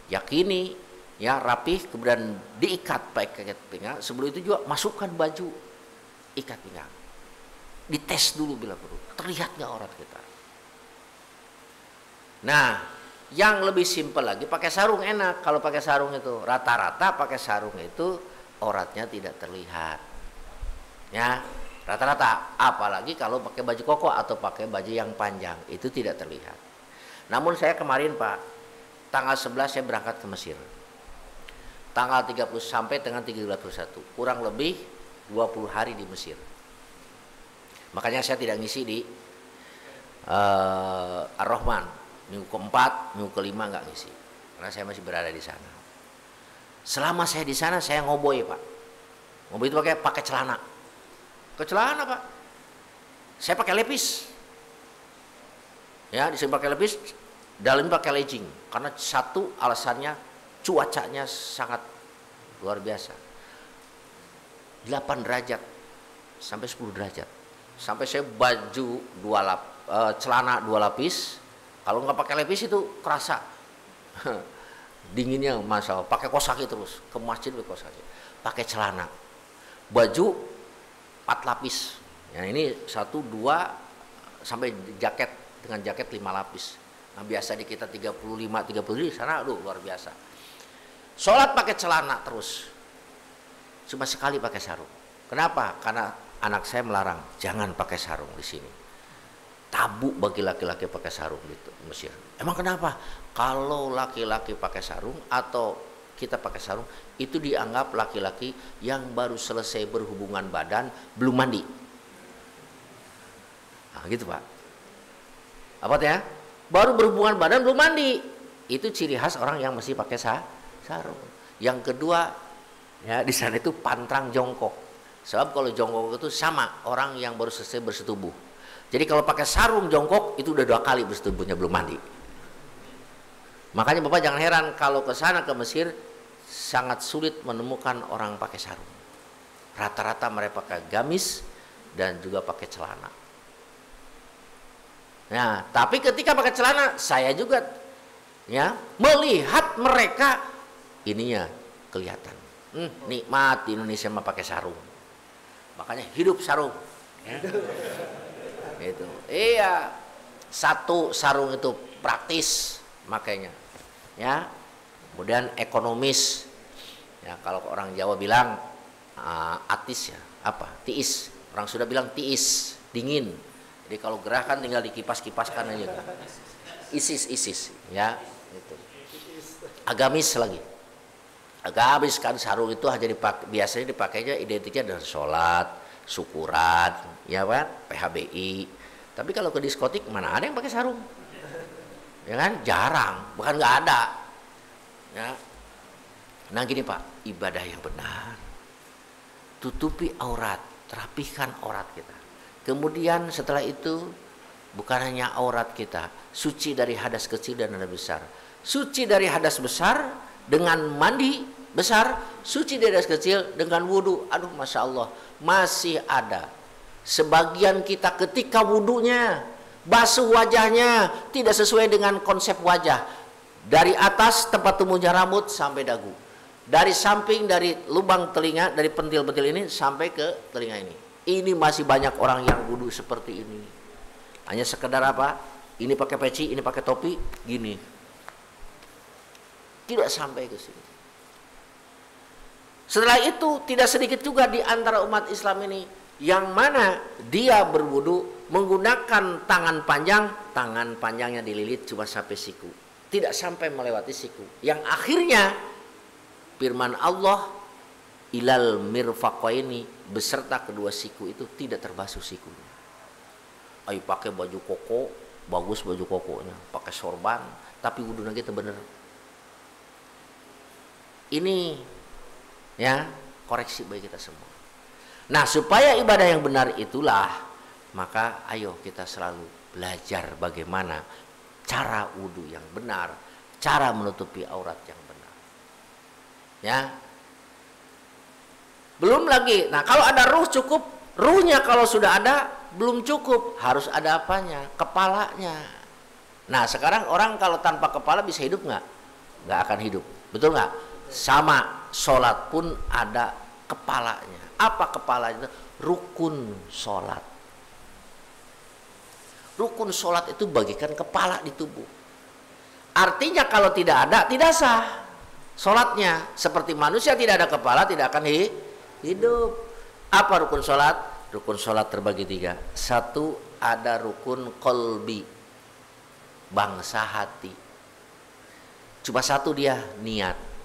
C: yakini ya rapih, kemudian diikat pakai ikat pinggang. Sebelum itu juga masukkan baju, ikat pinggang, dites dulu bila perlu, terlihat nggak aurat kita. Nah, yang lebih simpel lagi, pakai sarung enak. Kalau pakai sarung itu rata-rata pakai sarung itu auratnya tidak terlihat, ya, rata-rata. Apalagi kalau pakai baju koko atau pakai baju yang panjang, itu tidak terlihat. Namun saya kemarin Pak, tanggal 11 saya berangkat ke Mesir, tanggal 30 sampai dengan 31, kurang lebih 20 hari di Mesir. Makanya saya tidak ngisi di Ar-Rahman. Minggu keempat, minggu kelima nggak ngisi, karena saya masih berada di sana. Selama saya di sana saya ngoboy Pak. Ngoboy itu pakai celana. Ke celana Pak. Saya pakai lepis. Ya, di sini pakai lepis, dalamnya pakai legging. Karena satu alasannya cuacanya sangat luar biasa. 8 derajat sampai 10 derajat. Sampai saya baju celana 2 lapis. Kalau nggak pakai lepis itu kerasa dinginnya, masalah. Pakai kosaki terus ke masjid, pakai kosaki. Pakai celana, baju 4 lapis. Ya, ini 1, 2 sampai jaket, dengan jaket 5 lapis. Nah, biasa di kita 35, 30, di sana aduh luar biasa. Sholat pakai celana terus. Cuma sekali pakai sarung. Kenapa? Karena anak saya melarang, jangan pakai sarung di sini. Tabu bagi laki-laki pakai sarung di Mesir. Emang kenapa? Kalau laki-laki pakai sarung atau kita pakai sarung, itu dianggap laki-laki yang baru selesai berhubungan badan belum mandi. Nah, gitu Pak. Apa ya? Baru berhubungan badan belum mandi. Itu ciri khas orang yang mesti pakai sarung. Yang kedua, ya, di sana itu pantrang jongkok. Sebab kalau jongkok itu sama orang yang baru selesai bersetubuh. Jadi kalau pakai sarung jongkok itu udah 2 kali bersetubuhnya belum mandi. Makanya Bapak jangan heran kalau ke sana ke Mesir sangat sulit menemukan orang pakai sarung. Rata-rata mereka pakai gamis dan juga pakai celana. Nah, tapi ketika pakai celana saya juga ya melihat mereka ininya kelihatan. Nikmat di Indonesia mah pakai sarung. Makanya hidup sarung. Ya. Itu iya, satu sarung itu praktis makanya ya, kemudian ekonomis ya. Kalau orang Jawa bilang atis ya, apa tiis, orang sudah bilang tiis, dingin. Jadi kalau gerah kan tinggal dikipas-kipaskan aja kan. Isis ya itu. Agamis lagi, agamis kan, sarung itu hanya dipakai, biasanya dipakainya identiknya dengan sholat, syukuran, ya kan, PHBI. Tapi kalau ke diskotik mana ada yang pakai sarung? ya kan? Jarang, bukan nggak ada. Ya. Nah gini Pak, ibadah yang benar, tutupi aurat, rapihkan aurat kita. Kemudian setelah itu bukan hanya aurat kita, suci dari hadas kecil dan hadas besar. Suci dari hadas besar dengan mandi besar, suci dari hadas kecil dengan wudhu. Aduh, masya Allah, masih ada sebagian kita ketika wudhunya basuh wajahnya tidak sesuai dengan konsep wajah. Dari atas tempat tumbuhnya rambut sampai dagu, dari samping, dari lubang telinga, dari pentil-pentil ini sampai ke telinga ini. Ini masih banyak orang yang wudhu seperti ini. Hanya sekedar apa? Ini pakai peci, ini pakai topi, gini. Tidak sampai ke sini. Setelah itu tidak sedikit juga di antara umat Islam ini yang mana dia berwudu menggunakan tangan panjang, tangan panjangnya dililit cuma sampai siku, tidak sampai melewati siku. Yang akhirnya firman Allah ilal mirfaqaini, beserta kedua siku itu tidak terbasuh sikunya. Ayo pakai baju koko, bagus baju kokonya, pakai sorban, tapi wudunya kita bener. Ini ya koreksi bagi kita semua. Nah, supaya ibadah yang benar itulah, maka ayo kita selalu belajar bagaimana cara wudu yang benar, cara menutupi aurat yang benar. Ya. Belum lagi, nah kalau ada ruh cukup, ruhnya kalau sudah ada belum cukup, harus ada apanya? Kepalanya. Nah sekarang orang kalau tanpa kepala bisa hidup nggak? Nggak akan hidup, betul nggak? Sama, sholat pun ada kepalanya. Apa kepalanya? Rukun sholat. Rukun sholat itu bagikan kepala di tubuh. Artinya kalau tidak ada, tidak sah sholatnya. Seperti manusia tidak ada kepala, tidak akan hidup. Apa rukun sholat? Rukun sholat terbagi 3. Satu, ada rukun kolbi, bangsa hati. Cuma satu dia, niat.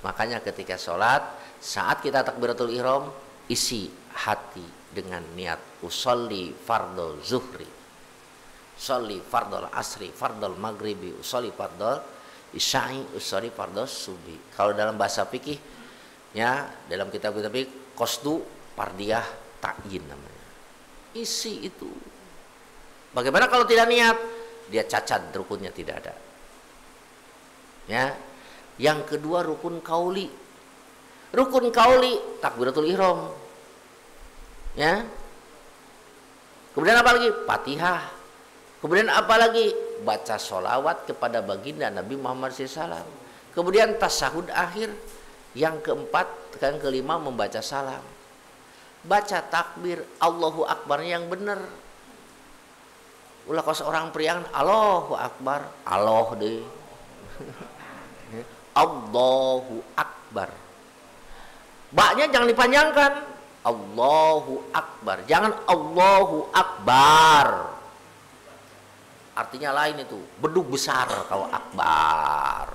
C: Makanya ketika sholat, saat kita takbiratul ihram, isi hati dengan niat usolli fardhu zuhri, usolli fardhu asri, fardhu maghribi, usolli fardhu isya'i, usolli fardhu subuhi. Kalau dalam bahasa fikih, ya dalam kitab-kitab fikih, qasdu fardiyah ta'yin namanya. Isi itu. Bagaimana kalau tidak niat? Dia cacat, rukunnya tidak ada. Ya. Yang kedua rukun kauli. Rukun kauli takbiratul ihram. Ya. Kemudian apa lagi? Fatihah. Kemudian apa lagi? Baca sholawat kepada baginda Nabi Muhammad SAW. Kemudian tasyahud akhir. Yang keempat, yang kelima membaca salam. Baca takbir Allahu Akbar yang benar. Ulah kalau seorang priang Allahu Akbar, Allah deh. Allahu Akbar. Baknya jangan dipanjangkan. Allahu Akbar. Jangan Allahu Akbar. Artinya lain itu. Bedug besar kalau Akbar.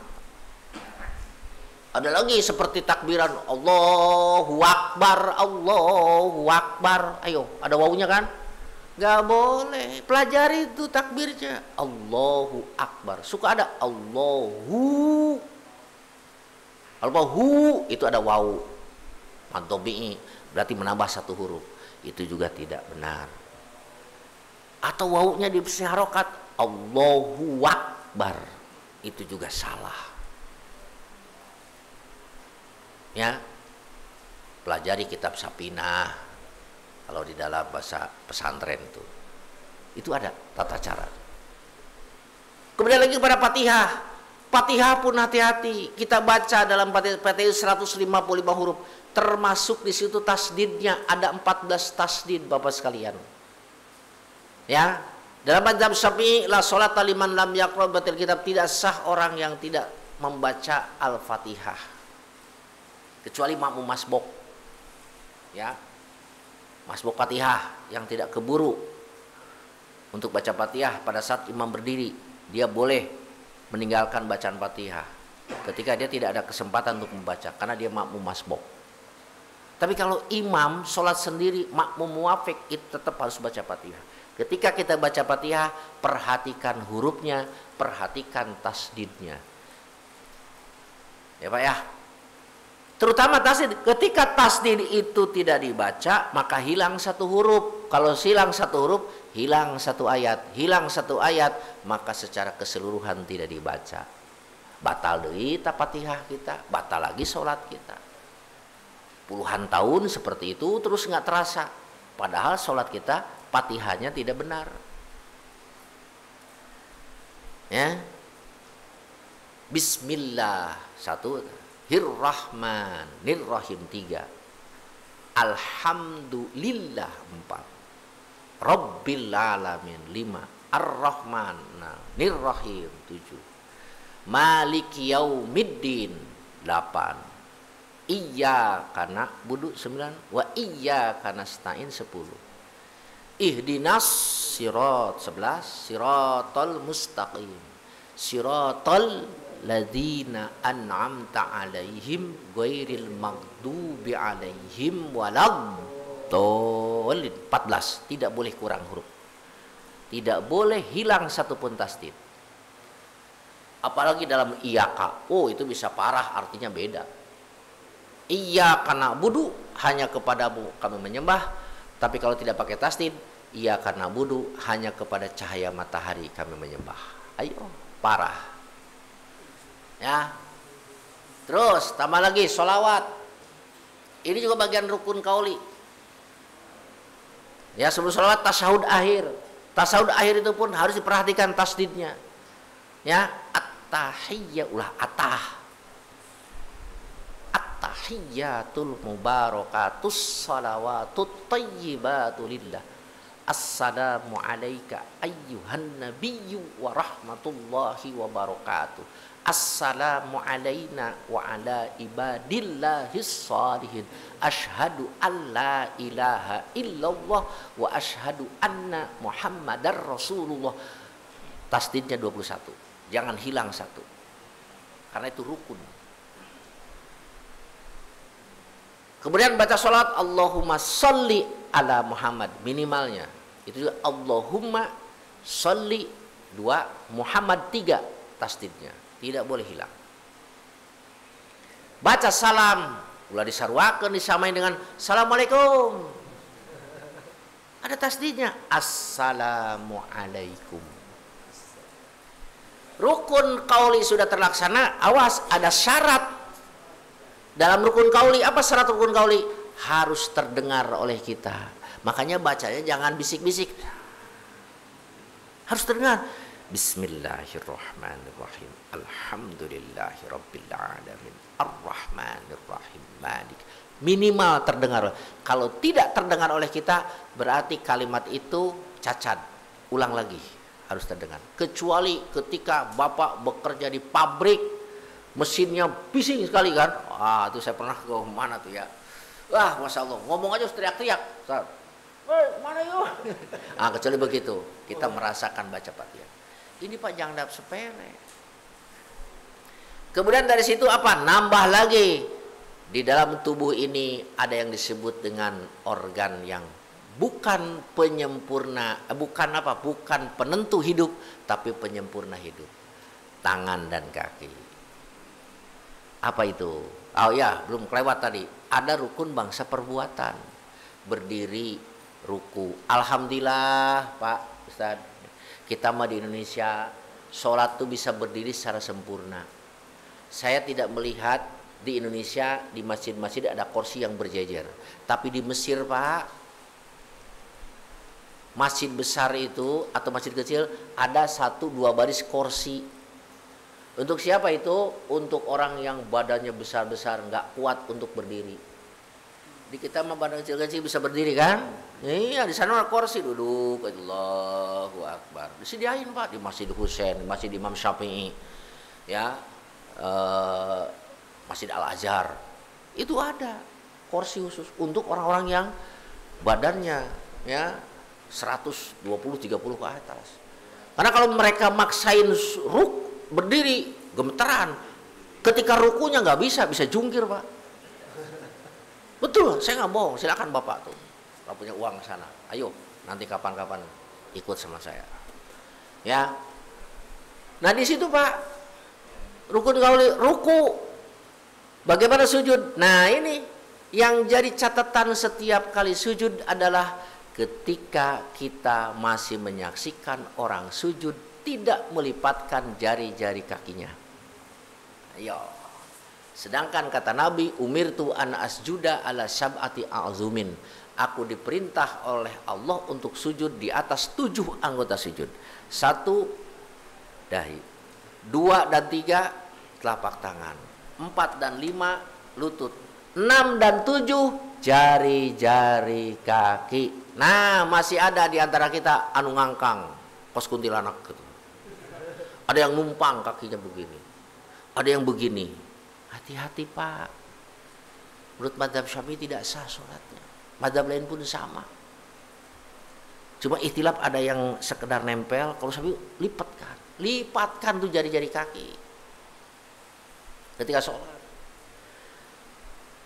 C: Ada lagi seperti takbiran Allahu Akbar, Allahu Akbar. Ayo, ada wawunya kan? Gak boleh. Pelajari itu takbirnya. Allahu Akbar. Suka ada Allahu. Allahu itu ada wawu. Mantobi'i berarti menambah satu huruf. Itu juga tidak benar. Atau wawunya diberi harokat Allahu Akbar. Itu juga salah. Ya, pelajari kitab Sapinah kalau di dalam bahasa pesantren itu ada tata cara. Kemudian lagi pada Fatihah. Fatihah pun hati-hati kita baca dalam Fatihah 155 huruf, termasuk di situ tasdidnya ada 14 tasdid Bapak sekalian. Ya, dalam mazhab Syafi'i la sholat liman lam yaqra batil kitab, tidak sah orang yang tidak membaca Al-Fatihah. Kecuali makmum masbuk, ya, masbuk Fatihah yang tidak keburu untuk baca Fatihah pada saat imam berdiri, dia boleh meninggalkan bacaan Fatihah ketika dia tidak ada kesempatan untuk membaca karena dia makmum masbuk. Tapi kalau imam sholat sendiri makmum muwafiq itu tetap harus baca Fatihah. Ketika kita baca Fatihah, perhatikan hurufnya, perhatikan tasdidnya. Ya Pak ya. Terutama tasdid, ketika tasdid itu tidak dibaca, maka hilang satu huruf. Kalau hilang satu huruf, hilang satu ayat. Hilang satu ayat, maka secara keseluruhan tidak dibaca. Batal deui Fatihah kita, batal lagi sholat kita. Puluhan tahun seperti itu terus nggak terasa. Padahal sholat kita, Fatihahnya tidak benar. Ya. Bismillah satu, Hirrahman Nirrahim 3, Alhamdulillah 4, Rabbil Alamin 5, Ar-Rahman Nirrahim 7, Maliki Yaumiddin 8, Iyyaka na'budu 9, wa iyyaka nasta'in 10, Ihdinas sirat 11, Siratal mustaqim, Siratal ladzina an'amta alaihim ghairil maghdubi alaihim waladdallin. 14, tidak boleh kurang huruf, tidak boleh hilang satupun tasdid. Apalagi dalam iyyaka, oh itu bisa parah, artinya beda. Iyyaka na'budu, hanya kepadamu kami menyembah. Tapi kalau tidak pakai tasdid, iyyaka na'budu, hanya kepada cahaya matahari kami menyembah. Ayo, parah. Ya, terus tambah lagi sholawat. Ini juga bagian rukun qauli. Ya, sebelum sholawat tasyahud akhir. Tasyahud akhir itu pun harus diperhatikan tasdidnya. Ya, at-tahiyyah, ulah at-tahiyyatul mubarakatus salawatut thayyibatu lillah. Assalamu alayka ayyuhan nabiyyu wa rahmatullahi wa barakatuh. Assalamu alayna wa ala ibadillahis salihin. Ashhadu an la ilaha illallah wa ashhadu anna muhammadar rasulullah. Tasdidnya 21. Jangan hilang satu. Karena itu rukun. Kemudian baca sholat Allahumma sholli ala Muhammad, minimalnya. Itu juga Allahumma sholli 2, Muhammad 3 tasdidnya. Tidak boleh hilang. Baca salam, ulah disarwakeun disamain dengan Assalamualaikum. Ada tasdidnya, Assalamualaikum. Rukun qauli sudah terlaksana, awas ada syarat. Dalam rukun qauli, apa syarat rukun qauli? Harus terdengar oleh kita. Makanya bacanya jangan bisik-bisik. Harus terdengar. Bismillahirrahmanirrahim. Alhamdulillahirabbil alamin. Arrahmanirrahim. Malik. Minimal terdengar. Kalau tidak terdengar oleh kita, berarti kalimat itu cacat. Ulang lagi. Harus terdengar. Kecuali ketika Bapak bekerja di pabrik, mesinnya bising sekali kan. Ah, itu saya pernah ke mana tuh ya. Wah, Masya Allah, ngomong aja teriak-teriak. Mana yuk? Ah, kecuali begitu, kita merasakan baca Fatihah. Ini Pak jangan dap sepele. Kemudian dari situ apa? Nambah lagi. Di dalam tubuh ini ada yang disebut dengan organ yang bukan penyempurna, bukan penentu hidup, tapi penyempurna hidup. Tangan dan kaki. Apa itu? Oh ya, belum kelewat tadi. Ada rukun bangsa perbuatan. Berdiri, ruku. Alhamdulillah, Pak Ustadz. Kita mah di Indonesia, sholat tuh bisa berdiri secara sempurna. Saya tidak melihat di Indonesia, di masjid-masjid ada kursi yang berjejer. Tapi di Mesir, Pak, masjid besar itu atau masjid kecil ada 1-2 baris kursi. Untuk siapa itu? Untuk orang yang badannya besar-besar, nggak kuat untuk berdiri. Di kita mah badan kecil-kecil bisa berdiri kan? Iya, di sana ada kursi duduk. Allahu Akbar. Disediain Pak di Masjid Husain, di Masjid Imam Syafi'i, ya, Masjid Al Azhar. Itu ada kursi khusus untuk orang-orang yang badannya ya 120-130 ke atas. Karena kalau mereka maksain berdiri gemeteran, ketika rukunya nggak bisa jungkir Pak. Betul, saya nggak bohong. Silakan Bapak tuh, kalau punya uang ke sana. Ayo, nanti kapan-kapan ikut sama saya. Ya. Nah di situ Pak, rukun qauli, ruku. Bagaimana sujud? Nah ini yang jadi catatan setiap kali sujud adalah ketika kita masih menyaksikan orang sujud tidak melipatkan jari-jari kakinya. Ayo. Sedangkan kata Nabi, umirtu an asjuda ala sab'ati a'zumin. Aku diperintah oleh Allah untuk sujud di atas 7 anggota sujud. 1 dahi, 2 dan 3 telapak tangan, 4 dan 5 lutut, 6 dan 7 jari-jari kaki. Nah masih ada di antara kita anu ngangkang pos kuntilanak gitu. Ada yang numpang kakinya begini, ada yang begini. Hati-hati Pak, menurut mazhab Syafi'i tidak sah sholatnya. Mazhab lain pun sama. Cuma ikhtilaf, ada yang sekedar nempel, kalau Syafi'i lipatkan tuh jari-jari kaki ketika sholat.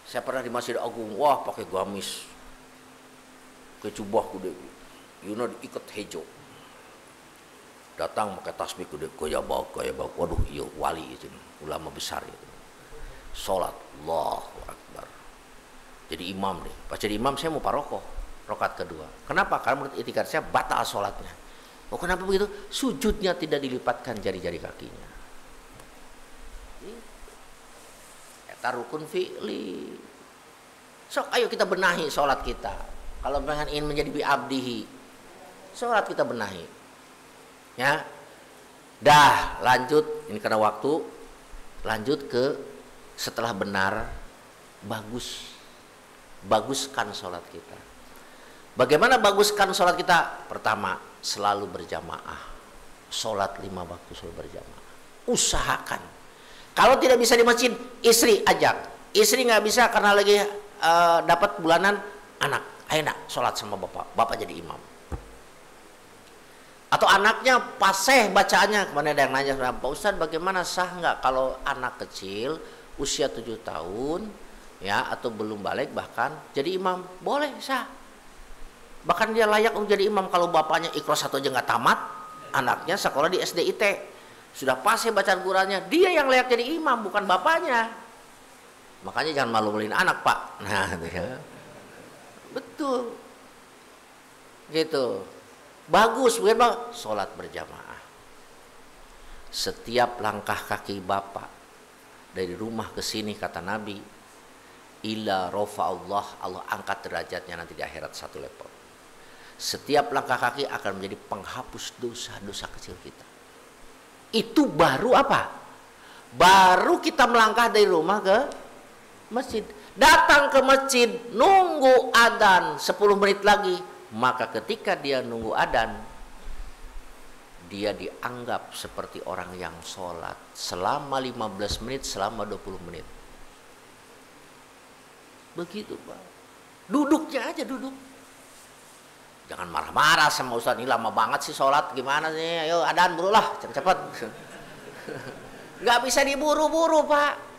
C: Saya pernah di Masjid Agung, wah pakai gamis, ke jubah gede, Yuna diikat hejo, datang pakai tasbih gede, gaya bau, waduh iya wali itu, ulama besar itu. Sholat, Allahu Akbar. Jadi imam deh. Pas jadi imam saya mau parokoh, rakaat kedua. Kenapa? Karena menurut itikad saya batal sholatnya. Oh kenapa begitu? Sujudnya tidak dilipatkan jari-jari kakinya. Eta rukun fi'li. Sok ayo kita benahi sholat kita. Kalau ingin menjadi bi'abdihi, sholat kita benahi. Ya. Dah lanjut, ini karena waktu, lanjut ke setelah benar, baguskan sholat kita. Bagaimana baguskan sholat kita? Pertama, selalu berjamaah. Sholat 5 waktu selalu berjamaah. Usahakan. Kalau tidak bisa di masjid, istri ajak. Istri nggak bisa karena lagi dapat bulanan anak. Ayo nak sholat sama bapak. Bapak jadi imam. Atau anaknya fasih bacaannya. Kemana ada yang nanya, Pak Ustadz bagaimana sah nggak kalau anak kecil usia 7 tahun ya atau belum balik bahkan jadi imam? Boleh, sah. Bahkan dia layak untuk jadi imam kalau bapaknya ikhlas satu aja nggak tamat, anaknya sekolah di SDIT sudah pasti bacaan Qurannya, dia yang layak jadi imam bukan bapaknya. Makanya jangan malu-maluin anak Pak. Nah ya. Betul gitu, bagus. Bagaimana? Sholat berjamaah. Setiap langkah kaki bapak dari rumah ke sini, kata Nabi, illa rafa'allah, Allah angkat derajatnya nanti di akhirat 1 level. Setiap langkah kaki akan menjadi penghapus dosa-dosa kecil kita. Itu baru apa? Baru kita melangkah dari rumah ke masjid. Datang ke masjid, nunggu adzan 10 menit lagi. Maka ketika dia nunggu adzan, dia dianggap seperti orang yang sholat selama 15 menit, selama 20 menit. Begitu Pak. Duduknya aja duduk. Jangan marah-marah sama Ustaz, ini lama banget sih sholat, gimana sih? Ayo adzan burulah, cepet-cepet. Gak bisa diburu-buru Pak.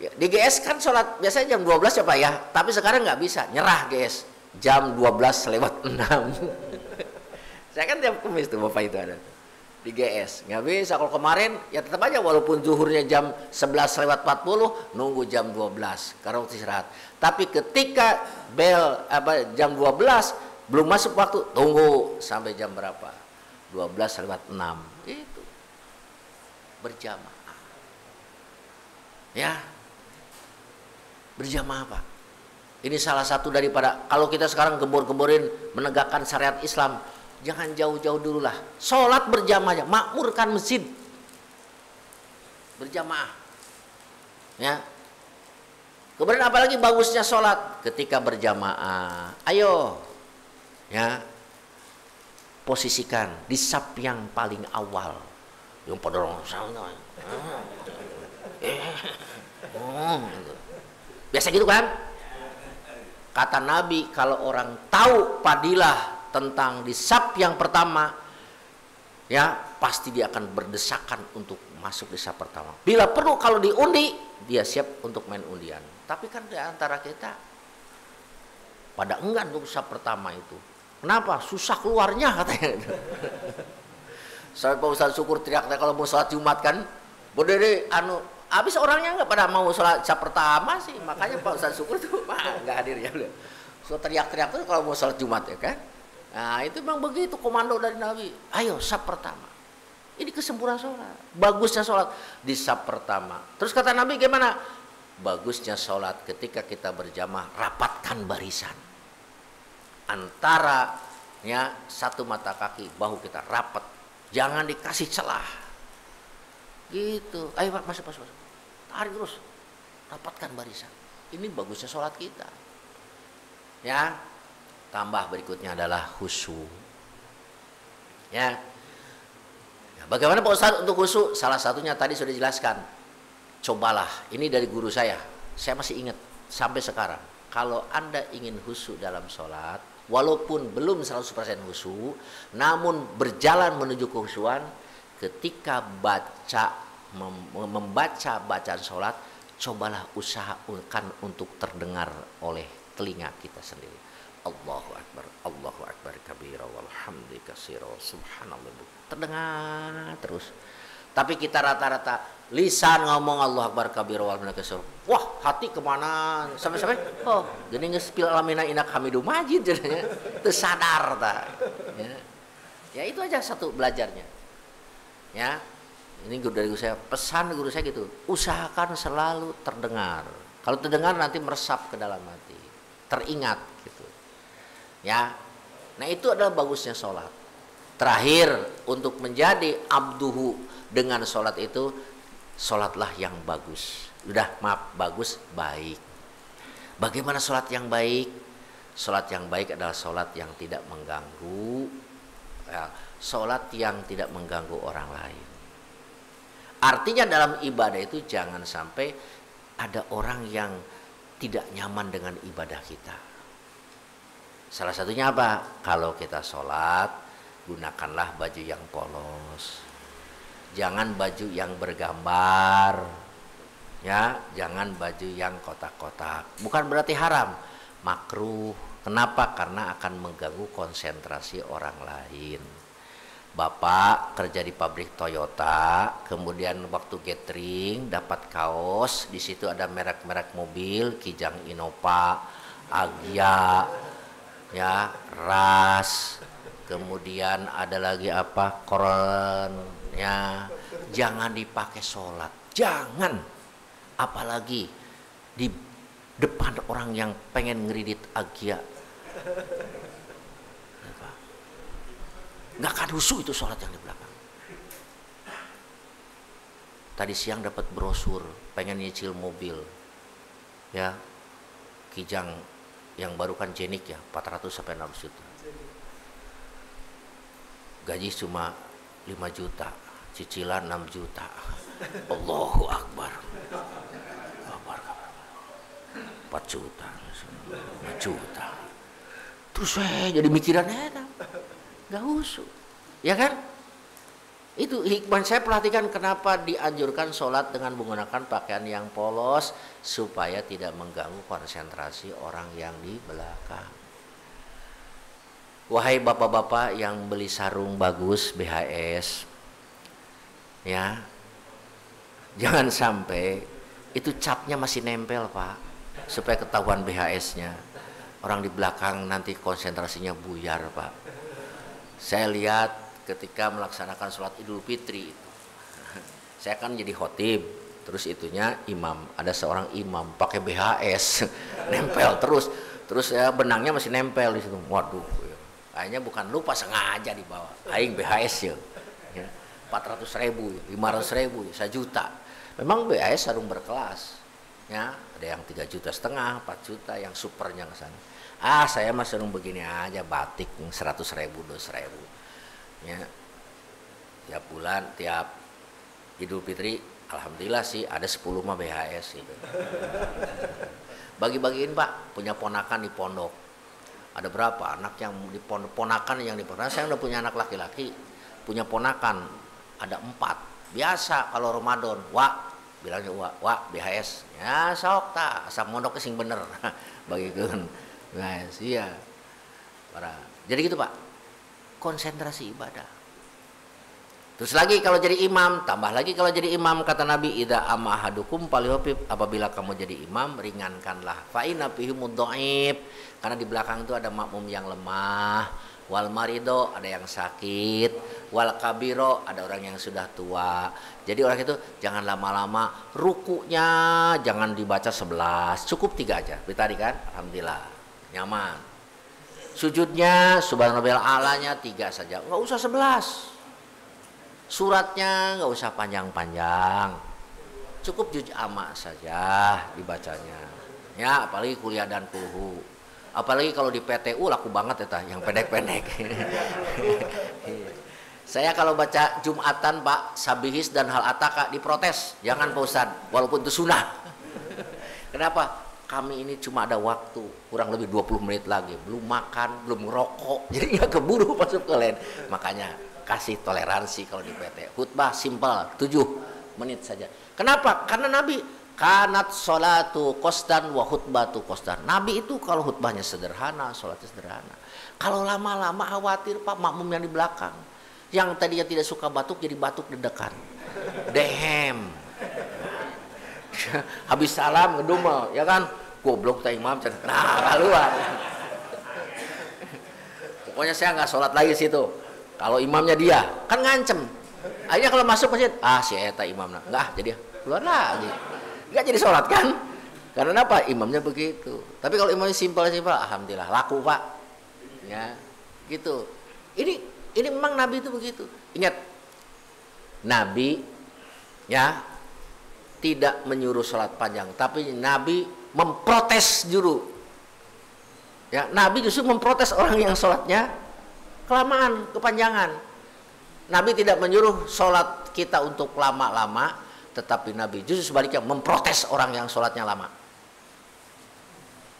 C: Ya, di GS kan sholat biasanya jam 12 ya Pak ya. Tapi sekarang nggak bisa, nyerah GS. Jam 12:06. Saya kan tiap Kamis tuh Bapak itu ada di GS. Nggak bisa, kalau kemarin ya tetap aja walaupun zuhurnya jam 11:40 nunggu jam 12 karena waktu istirahat. Tapi ketika bel jam 12 belum masuk waktu, tunggu sampai jam berapa? 12:06. Itu berjamaah. Ya. Berjamaah Pak. Ini salah satu daripada kalau kita sekarang gembor-gemborin menegakkan syariat Islam. Jangan jauh-jauh dulu lah. Sholat berjamaah, makmurkan masjid berjamaah. Ya. Kemudian apalagi bagusnya sholat ketika berjamaah. Ayo, ya, posisikan di saf yang paling awal. Yang pada orang biasa gitu kan? Kata Nabi, kalau orang tahu fadilah tentang di saf yang pertama, ya pasti dia akan berdesakan untuk masuk di saf pertama. Bila perlu kalau diundi, dia siap untuk main undian. Tapi kan di antara kita pada enggan untuk saf pertama itu. Kenapa? Susah keluarnya katanya. Sampai Pak Ustadz Syukur teriak kalau mau sholat Jumat kan, berdiri habis orangnya nggak pada mau sholat saf pertama sih, makanya Pak Ustadz Syukur tuh nggak hadir ya udah. So teriak-teriak tuh kalau mau sholat Jumat ya kan. Nah itu memang begitu komando dari Nabi. Ayo saf pertama. Ini kesempurnaan sholat. Bagusnya sholat di saf pertama. Terus kata Nabi gimana? Bagusnya sholat ketika kita berjamaah, rapatkan barisan. Antara ya satu mata kaki bahu kita rapat. Jangan dikasih celah. Gitu. Ayo Pak, masuk. Tarik terus. Rapatkan barisan. Ini bagusnya sholat kita. Ya. Tambah berikutnya adalah khusyuk. Ya. Bagaimana Pak Ustadz untuk khusyuk? Salah satunya tadi sudah dijelaskan. Cobalah. Ini dari guru saya. Saya masih ingat sampai sekarang. Kalau Anda ingin khusyuk dalam sholat, walaupun belum 100% khusyuk, namun berjalan menuju kekhusyuan, ketika membaca bacaan sholat, cobalah usahakan untuk terdengar oleh telinga kita sendiri. Allahu Akbar kabira walhamdi katsira subhanallah. Terdengar terus. Tapi kita rata-rata lisan ngomong Allahu Akbar kabira walhamdi katsira. Wah, hati kemana? Sampai oh, gini ngespil alamina inak hamidu majid jadinya. Tersadar ta. Ya itu aja satu belajarnya. Ya. Ini guru dari guru saya, pesan guru saya gitu. Usahakan selalu terdengar. Kalau terdengar nanti meresap ke dalam hati. Teringat gitu. Ya. Nah, itu adalah bagusnya sholat. Terakhir, untuk menjadi abduhu dengan sholat itu, sholatlah yang bagus. Udah, maaf, bagus, baik. Bagaimana sholat yang baik? Sholat yang baik adalah sholat yang tidak mengganggu, ya, sholat yang tidak mengganggu orang lain. Artinya dalam ibadah itu jangan sampai ada orang yang tidak nyaman dengan ibadah kita. Salah satunya apa? Kalau kita sholat, gunakanlah baju yang polos. Jangan baju yang bergambar. Ya, jangan baju yang kotak-kotak. Bukan berarti haram, makruh. Kenapa? Karena akan mengganggu konsentrasi orang lain. Bapak kerja di pabrik Toyota, kemudian waktu gathering dapat kaos, di situ ada merek-merek mobil, Kijang Innova, Agya, ya, Ras, kemudian ada lagi apa, Koren, ya, jangan dipakai sholat, jangan, apalagi di depan orang yang pengen ngeridit Agya. Nggak akan khusyuk itu sholat yang di belakang. Tadi siang dapat brosur, pengen nyicil mobil, ya, Kijang yang baru kan Jenik ya, 400 sampai 600 juta. Gaji cuma 5 juta, cicilan 6 juta. Allahu Akbar. 4 juta, 5 juta. Terus saya jadi mikirannya nggak khusyuk, ya kan? Itu hikmah saya perhatikan kenapa dianjurkan sholat dengan menggunakan pakaian yang polos supaya tidak mengganggu konsentrasi orang yang di belakang. Wahai bapak-bapak yang beli sarung bagus BHS, ya, jangan sampai itu capnya masih nempel Pak, supaya ketahuan BHS-nya. Orang di belakang nanti konsentrasinya buyar Pak. Saya lihat ketika melaksanakan sholat Idul Fitri itu, saya kan jadi khotib, terus itunya imam, ada seorang imam pakai BHS nempel terus ya benangnya masih nempel di situ. Waduh, kayaknya bukan lupa, sengaja dibawa. Aing BHS ya, 400.000, 500.000, 1 juta. Memang BHS sarung berkelas, ya, ada yang 3,5 juta, 4 juta, yang supernya ke sana. Saya mah sarung begini aja, batik 100.000, 200.000. Ya. Tiap bulan, tiap Idul Fitri, alhamdulillah sih ada 10 mah BHS gitu. Bagi-bagiin Pak, punya ponakan di pondok. Ada berapa anak yang di pondok, ponakan yang di pondok. Saya udah punya anak laki-laki, punya ponakan ada 4. Biasa kalau Ramadan, bilangnya wah BHS. Ya sok tak, asal mondok sing bener. Bagikeun. Nah, iya. Para Jadi gitu Pak, konsentrasi ibadah. Terus lagi kalau jadi imam, tambah lagi kalau jadi imam, kata Nabi, idza amma ahadukum falyuhib, apabila kamu jadi imam ringankanlah. Fa inna fihi mudhaif, karena di belakang itu ada makmum yang lemah, wal marido ada yang sakit, wal kabiro ada orang yang sudah tua. Jadi orang itu jangan lama-lama, rukunya jangan dibaca 11, cukup 3 aja. Tadi kan, alhamdulillah nyaman. Sujudnya subhanarabbiyal a'lanya 3 saja, nggak usah 11. Suratnya nggak usah panjang-panjang, cukup juz amma saja dibacanya. Ya, apalagi kuliah dan kulhu. Apalagi kalau di PTU laku banget ya, yang pendek-pendek. Saya kalau baca Jumatan Pak, Sabihis dan Hal Ataka diprotes. Jangan Pak Ustadz, walaupun itu sunnah. Kenapa? Kami ini cuma ada waktu kurang lebih 20 menit lagi, belum makan, belum ngerokok, jadi nggak keburu masuk ke lain. Makanya kasih toleransi kalau di PT. Khutbah simpel 7 menit saja. Kenapa? Karena Nabi kanat sholatu qasdan wa khutbatu qasdan. Nabi itu kalau khutbahnya sederhana, sholatnya sederhana. Kalau lama-lama khawatir Pak makmum yang di belakang, yang tadinya tidak suka batuk jadi batuk dedekan. Dehem. Habis salam ngedumel, ya kan? Goblok tak imam. Nah, keluar. Pokoknya saya nggak sholat lagi situ. Kalau imamnya dia, kan ngancem. Akhirnya kalau masuk masjid, si eta imamnya. Enggak, jadi keluar lagi. Enggak jadi sholat kan? Karena apa? Imamnya begitu. Tapi kalau imamnya simpel-simpel, alhamdulillah laku Pak. Ya, gitu. Ini memang Nabi itu begitu. Ingat, Nabi ya tidak menyuruh sholat panjang, tapi Nabi memprotes juru. Ya, Nabi justru memprotes orang yang sholatnya kelamaan, kepanjangan. Nabi tidak menyuruh sholat kita untuk lama-lama, tetapi Nabi justru sebaliknya memprotes orang yang sholatnya lama.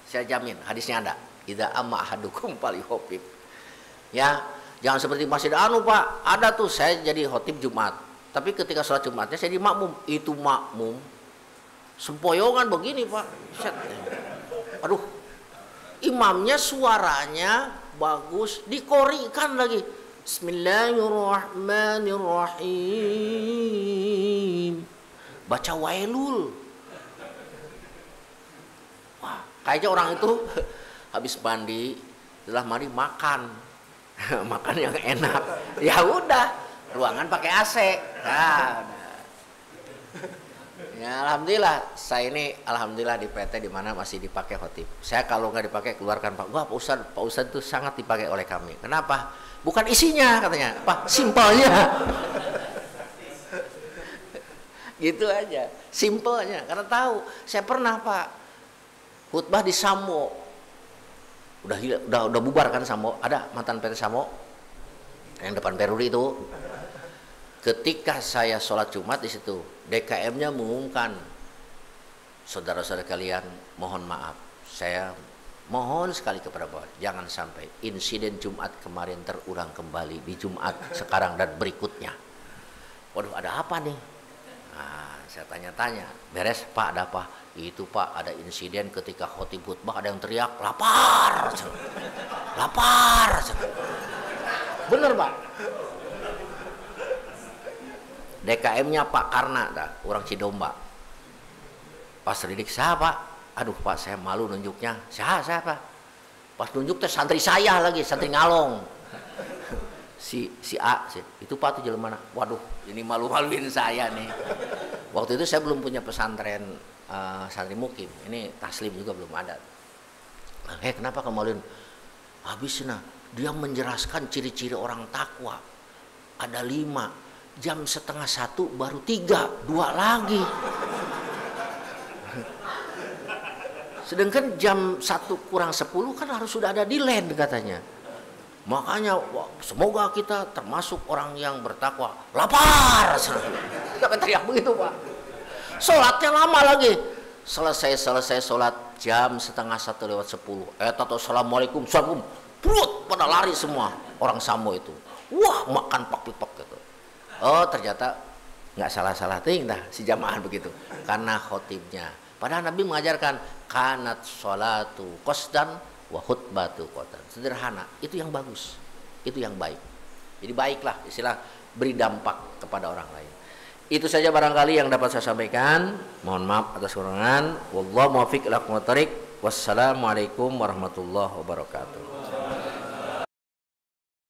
C: Saya jamin hadisnya ada. Idza amma ahadukum falyuhib. Ya, jangan seperti Masjid Anu Pak. Ada tuh saya jadi khotib Jumat. Tapi ketika sholat Jumatnya saya di makmum. Itu makmum sempoyongan begini Pak. Set. Aduh, imamnya suaranya bagus, dikorikan lagi. Bismillahirrahmanirrahim. Baca wailul. Wah, kayaknya orang itu habis mandi, setelah mandi makan. Makan yang enak. Ya udah, ruangan pakai AC. Nah, ya alhamdulillah, saya ini alhamdulillah di PT di mana masih dipakai khotib. Saya kalau nggak dipakai keluarkan Pak. Wah Pak Ustadz itu sangat dipakai oleh kami. Kenapa? Bukan isinya katanya, apa? Simpelnya. Gitu aja, simpelnya. Karena tahu, saya pernah Pak khutbah di Samo. Udah bubar kan Samo? Ada mantan PT Samo yang depan Peruri itu. Ketika saya sholat Jumat di situ, DKM-nya mengumumkan, saudara-saudara kalian, mohon maaf, saya mohon sekali kepada Bapak, jangan sampai insiden Jumat kemarin terulang kembali di Jumat sekarang dan berikutnya. Waduh, ada apa nih? Nah, saya tanya-tanya, beres Pak, ada apa? Itu Pak, ada insiden ketika khotib khutbah ada yang teriak, lapar, lapar. Bener Pak. DKM-nya Pak Karna, orang Cidomba. Pas didik siapa? Aduh Pak, saya malu nunjuknya. Siapa? Pas nunjuk teh santri saya lagi, santri ngalong. si A, itu Pak tuh jalan mana? Waduh, ini malu-maluin saya nih. Waktu itu saya belum punya pesantren santri mukim. Ini taslim juga belum ada. Kenapa kamu maluin? Habis dia menjelaskan ciri-ciri orang takwa. Ada 5. Jam 12:30 baru 3, 2 lagi. Sedangkan jam 1:50 kan harus sudah ada di land katanya. Makanya semoga kita termasuk orang yang bertakwa. Lapar. Kita teriak begitu Pak. Sholatnya lama lagi. Selesai sholat jam 1:30 atau assalamualaikum, assalamualaikum. Perut pada lari semua orang Samo itu. Wah, makan pak-pak gitu. Oh, ternyata nggak salah-salah ting dah si jamaah begitu karena khotibnya. Padahal Nabi mengajarkan kanat sholatu qasdan wa khutbatu khotam. Sederhana, itu yang bagus, itu yang baik. Jadi baiklah, istilah beri dampak kepada orang lain. Itu saja barangkali yang dapat saya sampaikan. Mohon maaf atas kekurangan. Wallahu muwaffiq ila aqwamit thoriq. Wassalamualaikum warahmatullahi wabarakatuh.